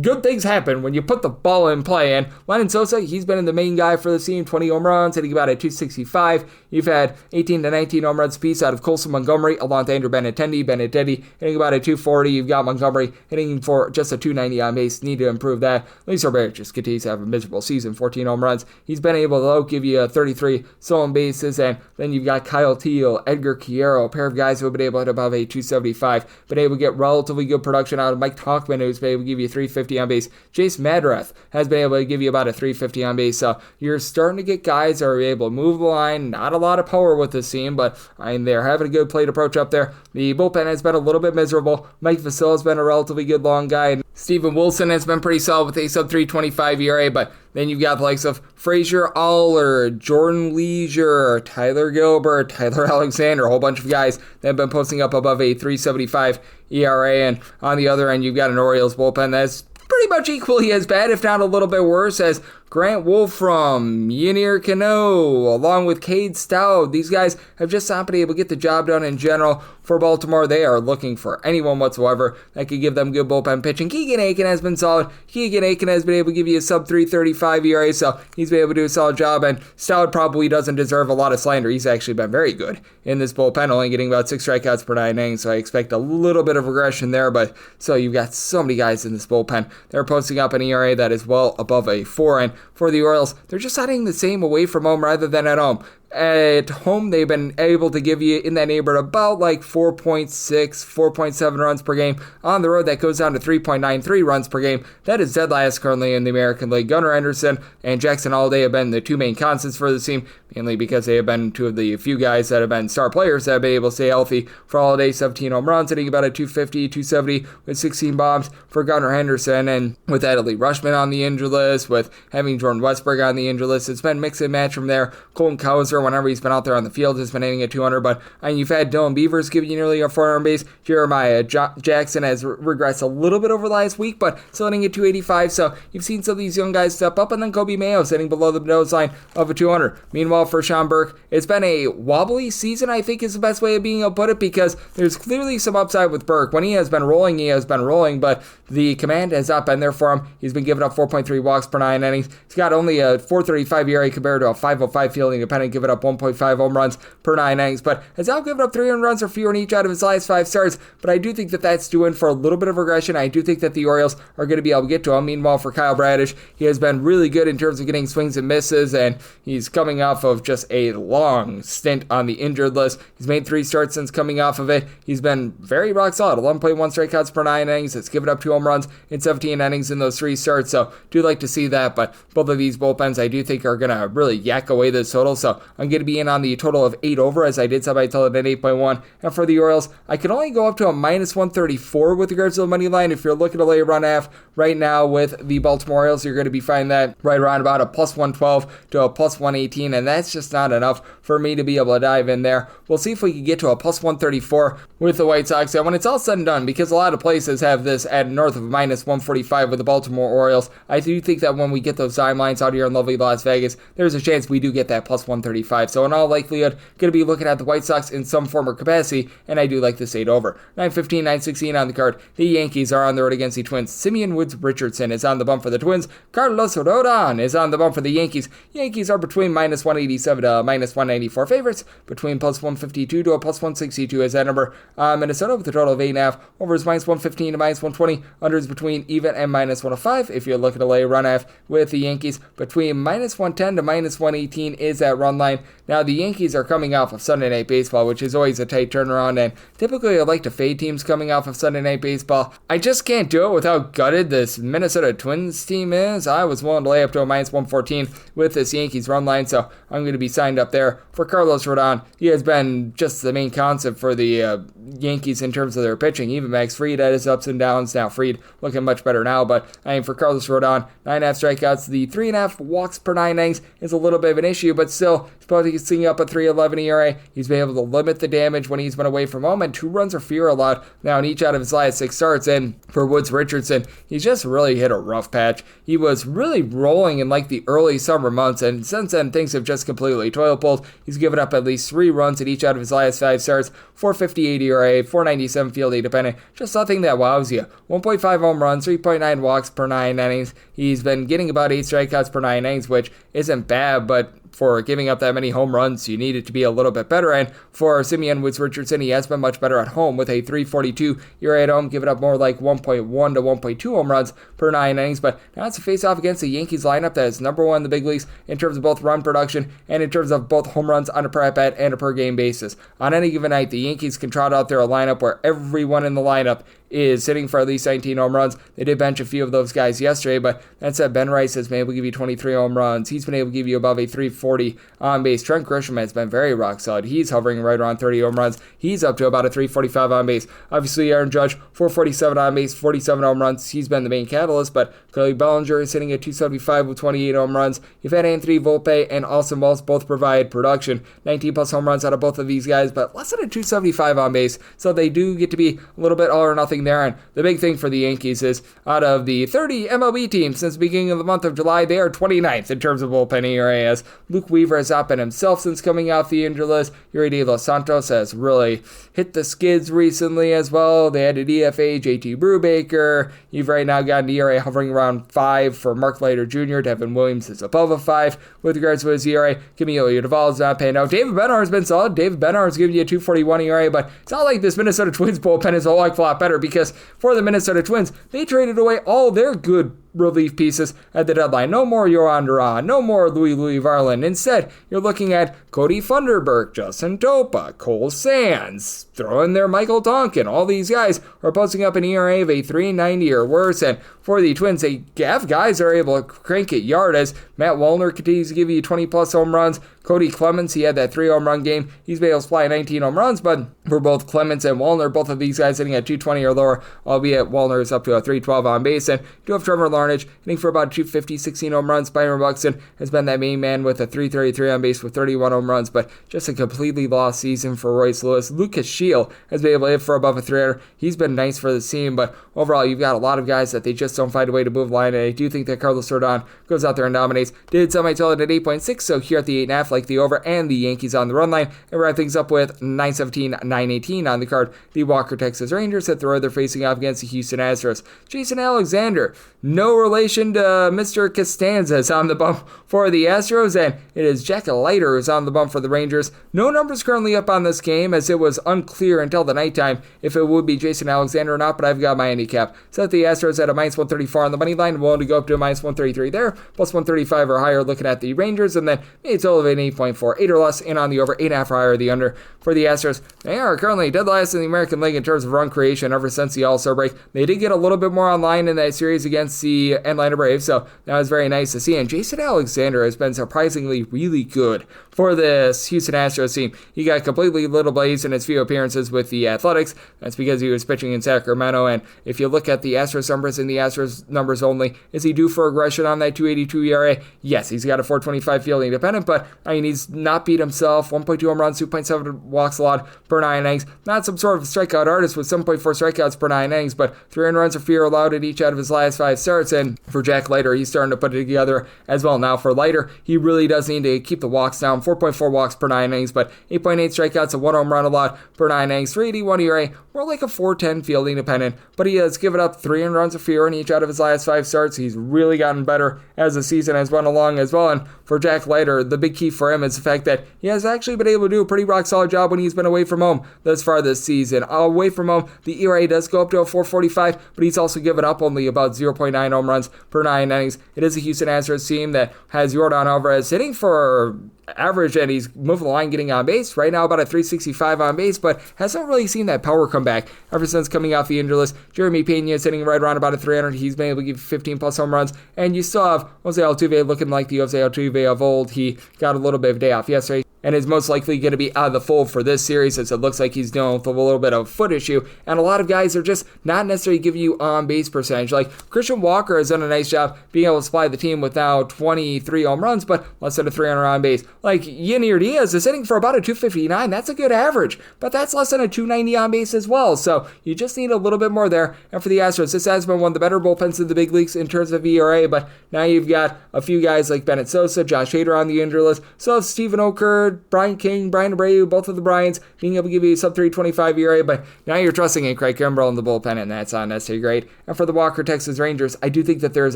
good things happen when you put the ball in play. And Lennon Sosa, he's been the main guy for the team. 20 home runs, hitting about at 265. You've had 18 to 19 home runs apiece out of Colson Montgomery, along with Andrew Benintendi. Benintendi hitting about at 240. You've got Montgomery hitting for just a 290 on base. Need to improve that. Luis Robert just continues to have a miserable season. 14 home runs. He's been able to give you 33 stolen bases. And then you've got Kyle Teal, Edgar Quiero, a pair of guys who have been able to hit above a 275. Been able to get relatively good production out of Mike Tauchman, who's been able to give you 350 on base. Jace Madrath has been able to give you about a 350 on base. So you're starting to get guys that are able to move the line. Not a lot of power with this team, but they're having a good plate approach up there. The bullpen has been a little bit miserable. Mike Vasil has been a relatively good long guy. And Steven Wilson has been pretty solid with a sub 325 ERA, but then you've got the likes of Frazier Aller, Jordan Leisure, Tyler Gilbert, Tyler Alexander, a whole bunch of guys that have been posting up above a 375 ERA. And on the other end, you've got an Orioles bullpen that's pretty much equally as bad, if not a little bit worse, as Grant Wolfram, Yennier Cano, along with Cade Stout. These guys have just not been able to get the job done in general. For Baltimore, they are looking for anyone whatsoever that could give them good bullpen pitching. Keegan Aiken has been solid. Keegan Aiken has been able to give you a sub 335 ERA, so he's been able to do a solid job, and Stout probably doesn't deserve a lot of slander. He's actually been very good in this bullpen, only getting about 6 strikeouts per 9 innings, so I expect a little bit of regression there, but so you've got so many guys in this bullpen. They're posting up an ERA that is well above a 4, and for the Orioles, they're just hitting the same away from home rather than at home. At home, they've been able to give you in that neighborhood about like 4.6, 4.7 runs per game. On the road, that goes down to 3.93 runs per game. That is dead last currently in the American League. Gunnar Henderson and Jackson Holiday have been the two main constants for the team, mainly because they have been two of the few guys that have been star players that have been able to stay healthy. For Holiday, 17 home runs, hitting about a 250, 270 with 16 bombs for Gunnar Henderson. And with Adley Rushman on the injured list, with having Jordan Westberg on the injured list, it's been mix and match from there. Colton Cowser, whenever he's been out there on the field, has been hitting at 200, but you've had Dylan Beavers giving you nearly a 400 on base. Jeremiah Jackson has regressed a little bit over last week, but still hitting at 285, so you've seen some of these young guys step up, and then Kobe Mayo's hitting below the nose line of a 200. Meanwhile, for Sean Burke, it's been a wobbly season, I think is the best way of being able to put it, because there's clearly some upside with Burke. When he has been rolling, but the command has not been there for him. He's been giving up 4.3 walks per 9 innings. He's got only a 4.35 ERA compared to a 5.05 fielding independent, giving up 1.5 home runs per 9 innings, but has now given up 300 runs or fewer in each out of his last 5 starts. But I do think that that's due in for a little bit of regression. I do think that the Orioles are going to be able to get to him. Meanwhile, for Kyle Bradish, he has been really good in terms of getting swings and misses, and he's coming off of just a long stint on the injured list. He's made 3 starts since coming off of it. He's been very rock solid, 11.1 strikeouts per 9 innings. It's given up 2 home runs in 17 innings in those 3 starts, so do like to see that. But both of these bullpens I do think are going to really yak away this total, so I'm going to be in on the total of 8 over, as I did semi-titled at 8.1. And for the Orioles, I can only go up to a minus 134 with regards to the money line. If you're looking to lay a run half right now with the Baltimore Orioles, you're going to be finding that right around about a plus 112 to a plus 118, and that's just not enough for me to be able to dive in there. We'll see if we can get to a plus 134 with the White Sox. And when it's all said and done, because a lot of places have this at north of minus 145 with the Baltimore Orioles, I do think that when we get those dime lines out here in lovely Las Vegas, there's a chance we do get that plus 135. So in all likelihood, going to be looking at the White Sox in some form or capacity, and I do like this 8 over. 9:15, 9:16 on the card. The Yankees are on the road against the Twins. Simeon Woods Richardson is on the bump for the Twins. Carlos Rodon is on the bump for the Yankees. Yankees are between minus 187 to minus 194 favorites, between plus 152 to a plus 162 is that number. Minnesota with a total of 8.5. Over is minus 115 to minus 120. Under is between even and minus 105. If you're looking to lay a run half with the Yankees, between minus 110 to minus 118 is that run line. Now, the Yankees are coming off of Sunday Night Baseball, which is always a tight turnaround, and typically I like to fade teams coming off of Sunday Night Baseball. I just can't do it with how gutted this Minnesota Twins team is. I was willing to lay up to a minus 114 with this Yankees run line, so I'm going to be signed up there for Carlos Rodon. He has been just the main concept for the Yankees in terms of their pitching. Even Max Fried had his ups and downs. Now Fried looking much better now, but I mean, for Carlos Rodon, 9.5 strikeouts, the 3.5 walks per 9 innings is a little bit of an issue, but still, he's sitting up a 3.11 ERA. He's been able to limit the damage when he's been away from home, and 2 runs or fewer allowed now in each out of his last 6 starts. And for Woods Richardson, he's just really hit a rough patch. He was really rolling in like the early summer months, and since then things have just completely toilet bowled. He's given up at least 3 runs in each out of his last 5 starts. 4.58 ERA, 4.97 field independent. Just nothing that wows you. 1.5 home runs, 3.9 walks per 9 innings. He's been getting about 8 strikeouts per 9 innings, which isn't bad, but for giving up that many home runs, you need it to be a little bit better. And for Simeon Woods Richardson, he has been much better at home with a 3.42 ERA at home, giving up more like 1.1 to 1.2 home runs per 9 innings. But now it's a face-off against the Yankees lineup that is number 1 in the big leagues in terms of both run production and in terms of both home runs on a per at-bat and a per-game basis. On any given night, the Yankees can trot out there a lineup where everyone in the lineup is sitting for at least 19 home runs. They did bench a few of those guys yesterday, but that said, Ben Rice has been able to give you 23 home runs. He's been able to give you above a 340 on base. Trent Grisham has been very rock solid. He's hovering right around 30 home runs. He's up to about a 345 on base. Obviously, Aaron Judge, 447 on base, 47 home runs. He's been the main catalyst, but Cody Bellinger is sitting at 275 with 28 home runs. You've had Anthony Volpe and Austin Wells both provide production. 19 plus home runs out of both of these guys, but less than a 275 on base. So they do get to be a little bit all or nothing there. And the big thing for the Yankees is out of the 30 MLB teams since the beginning of the month of July, they are 29th in terms of bullpen ERA, as Luke Weaver has not been himself since coming off the injury list. Yuri De Los Santos has really hit the skids recently as well. They had a DFA, JT Brubaker. You've right now got an ERA hovering around 5 for Mark Leiter Jr. Devin Williams is above a 5 with regards to his ERA. Camilo Udval is not paying out. David Benhar has been solid. David Benhar is giving you a 241 ERA, but it's not like this Minnesota Twins bullpen is a whole lot better, because for the Minnesota Twins, they traded away all their good relief pieces at the deadline. No more Yohan Duran, no more Louis Varland. Instead, you're looking at Cody Funderburk, Justin Topa, Cole Sands, throw in there Michael Tonkin. All these guys are posting up an ERA of a 3.90 or worse, and for the Twins, they have guys that are able to crank it yard, as Matt Wallner continues to give you 20 plus home runs. Cody Clemens, he had that 3 home run game. He's been able to supply 19 home runs, but for both Clemens and Wallner, both of these guys hitting at 220 or lower, albeit Wallner is up to a 312 on base. And you do have Trevor Larnage hitting for about 250, 16 home runs. Byron Buxton has been that main man with a 333 on base with 31 home runs, but just a completely lost season for Royce Lewis. Lucas Shield has been able to hit for above a 300. He's been nice for the team, but overall, you've got a lot of guys that they just don't find a way to move line, and I do think that Carlos Rodon goes out there and dominates. Did semi-titled at 8.6, so here at the 8.5, like the over, and the Yankees on the run line, and wrap things up with 9:17, 9:18 on the card. The Walker Texas Rangers at the road, they're facing off against the Houston Astros. Jason Alexander, no relation to Mr. Costanza, is on the bump for the Astros, and it is Jack Leiter who's on the bump for the Rangers. No numbers currently up on this game, as it was unclear until the nighttime if it would be Jason Alexander or not, but I've got my handicap set the Astros at a minus 134 on the money line, willing to go up to a minus 133 there, plus 135 or higher looking at the Rangers, and then maybe it's all of an 8.4, 8 or less, in on the over, 8.5 or higher the under for the Astros. They are currently dead last in the American League in terms of run creation ever since the All-Star break. They did get a little bit more online in that series against the the Atlanta Braves, so that was very nice to see. And Jason Alexander has been surprisingly really good for this Houston Astros team. He got completely little blazed in his few appearances with the Athletics. That's because he was pitching in Sacramento, and if you look at the Astros numbers and the Astros numbers only, is he due for regression on that 2.82 ERA? Yes, he's got a 4.25 fielding dependent, but I mean, he's not beat himself. 1.2 home runs, 2.7 walks allowed per 9 innings. Not some sort of strikeout artist with 7.4 strikeouts per 9 innings, but 3 runs or fewer allowed in each out of his last 5 starts. And for Jack Leiter, he's starting to put it together as well. Now for Leiter, he really does need to keep the walks down. 4.4 walks per 9 innings, but 8.8 strikeouts and 1 home run allowed per 9 innings. 3.81 ERA, more like a 4.10 fielding dependent, but he has given up 3 runs or fewer in each out of his last 5 starts. He's really gotten better as the season has went along as well. And for Jack Leiter, the big key for him is the fact that he has actually been able to do a pretty rock solid job when he's been away from home thus far this season. Away from home, the ERA does go up to a 4.45, but he's also given up only about 0.9 home runs per 9 innings. It is a Houston Astros team that has Yordan Alvarez hitting for average, and he's moving the line, getting on base right now about a 365 on base, but hasn't really seen that power come back ever since coming off the injury list. Jeremy Pena is hitting right around about a 300. He's been able to give 15 plus home runs, and you still have Jose Altuve looking like the Jose Altuve of old. He got a little bit of a day off yesterday and is most likely going to be out of the fold for this series, as it looks like he's dealing with a little bit of a foot issue, and a lot of guys are just not necessarily giving you on-base percentage. Like Christian Walker has done a nice job being able to supply the team with now 23 home runs, but less than a 300 on base. Like Yanier Diaz is hitting for about a 259. That's a good average, but that's less than a 290 on base as well, so you just need a little bit more there. And for the Astros, this has been one of the better bullpens in the big leagues in terms of ERA, but now you've got a few guys like Bennett Sosa, Josh Hader on the injury list, so Stephen Okert, Brian King, Brian Abreu, both of the Bryans being able to give you a sub 325 ERA, but now you're trusting in Craig Kimbrell in the bullpen, and that's not necessarily great. And for the Walker Texas Rangers, I do think that there's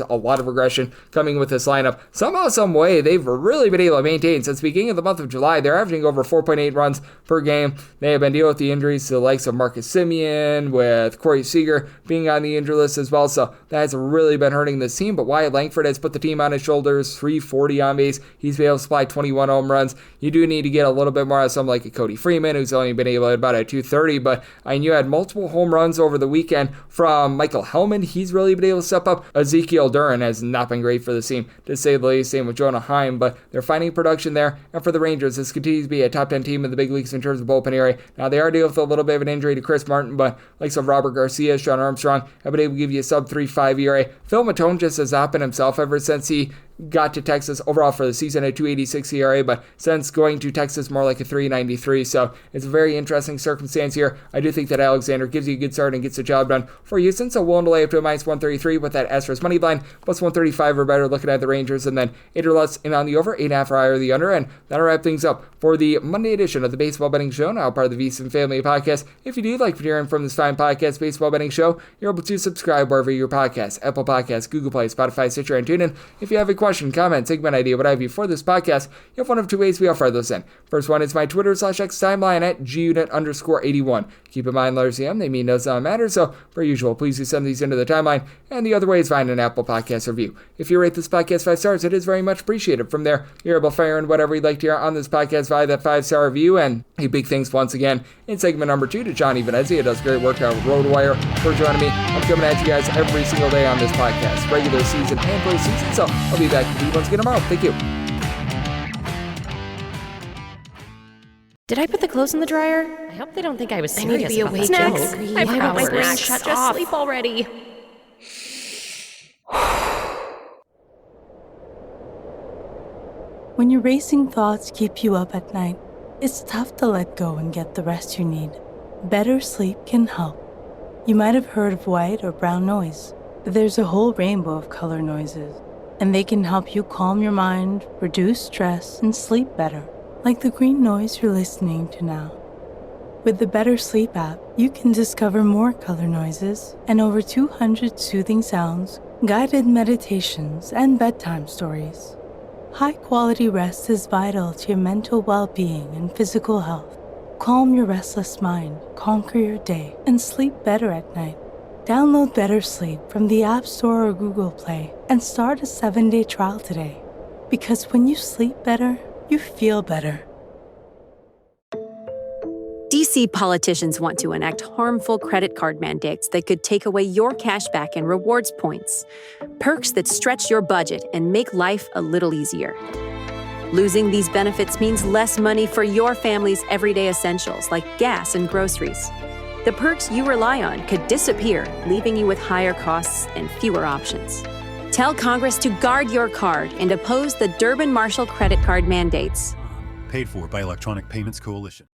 a lot of regression coming with this lineup. Somehow, some way, they've really been able to maintain since the beginning of the month of July. They're averaging over 4.8 runs per game. They have been dealing with the injuries to the likes of Marcus Semien, with Corey Seager being on the injury list as well, so that's really been hurting this team. But Wyatt Langford has put the team on his shoulders, 340 on base. He's been able to supply 21 home runs. You do need to get a little bit more out of someone like a Cody Freeman, who's only been able to about a 230, but you had multiple home runs over the weekend from Michael Hellman. He's really been able to step up. Ezekiel Duran has not been great for the team, to say the least. Same with Jonah Heim, but they're finding production there. And for the Rangers, this continues to be a top 10 team in the big leagues in terms of bullpen area. Now, they are dealing with a little bit of an injury to Chris Martin, but like some Robert Garcia, Sean Armstrong have been able to give you a sub 3.5 ERA. Phil Matone just has not been himself ever since he got to Texas. Overall for the season at 2.86 ERA, but since going to Texas, more like a 3.93. So it's a very interesting circumstance here. I do think that Alexander gives you a good start and gets the job done for Houston, so willing to lay up to a minus 133 with that Astros money line, plus 135 or better looking at the Rangers, and then 8 or less in on the over, 8.5 or higher the under, and that'll wrap things up for the Monday edition of the Baseball Betting Show, now part of the VSiN Family Podcast. If you do like hearing from this fine podcast, Baseball Betting Show, you're able to subscribe wherever your podcasts, Apple Podcasts, Google Play, Spotify, Stitcher, and TuneIn. If you have a question, comment, segment idea, what have you for this podcast, you have one of two ways we offer those in. First one is my Twitter/X timeline at gunit_81. Keep in mind, letters CM, they mean does not matter, so per usual, please do send these into the timeline. And the other way is find an Apple Podcast review. If you rate this podcast 5 stars, it is very much appreciated. From there, you're able to fire in whatever you'd like to hear on this podcast via that 5-star review. And a big thanks once again in segment number 2 to Johnny Venezia. Does great work out with Rotowire for joining me. I'm coming at you guys every single day on this podcast, regular season and postseason, so I'll be back with you once again tomorrow. Thank you. Did I put the clothes in the dryer? I hope they don't think I was serious. I need to be about awake. Snacks. I forgot my brain Snacks. shut Just off. sleep already. When your racing thoughts keep you up at night, it's tough to let go and get the rest you need. Better sleep can help. You might have heard of white or brown noise, but there's a whole rainbow of color noises, and they can help you calm your mind, reduce stress, and sleep better, like the green noise you're listening to now. With the Better Sleep app, you can discover more color noises and over 200 soothing sounds, guided meditations, and bedtime stories. High-quality rest is vital to your mental well-being and physical health. Calm your restless mind, conquer your day, and sleep better at night. Download Better Sleep from the App Store or Google Play and start a 7-day trial today. Because when you sleep better, you feel better. see politicians want to enact harmful credit card mandates that could take away your cash back and rewards points. Perks that stretch your budget and make life a little easier. Losing these benefits means less money for your family's everyday essentials like gas and groceries. The perks you rely on could disappear, leaving you with higher costs and fewer options. Tell Congress to guard your card and oppose the Durbin-Marshall credit card mandates. Paid for by Electronic Payments Coalition.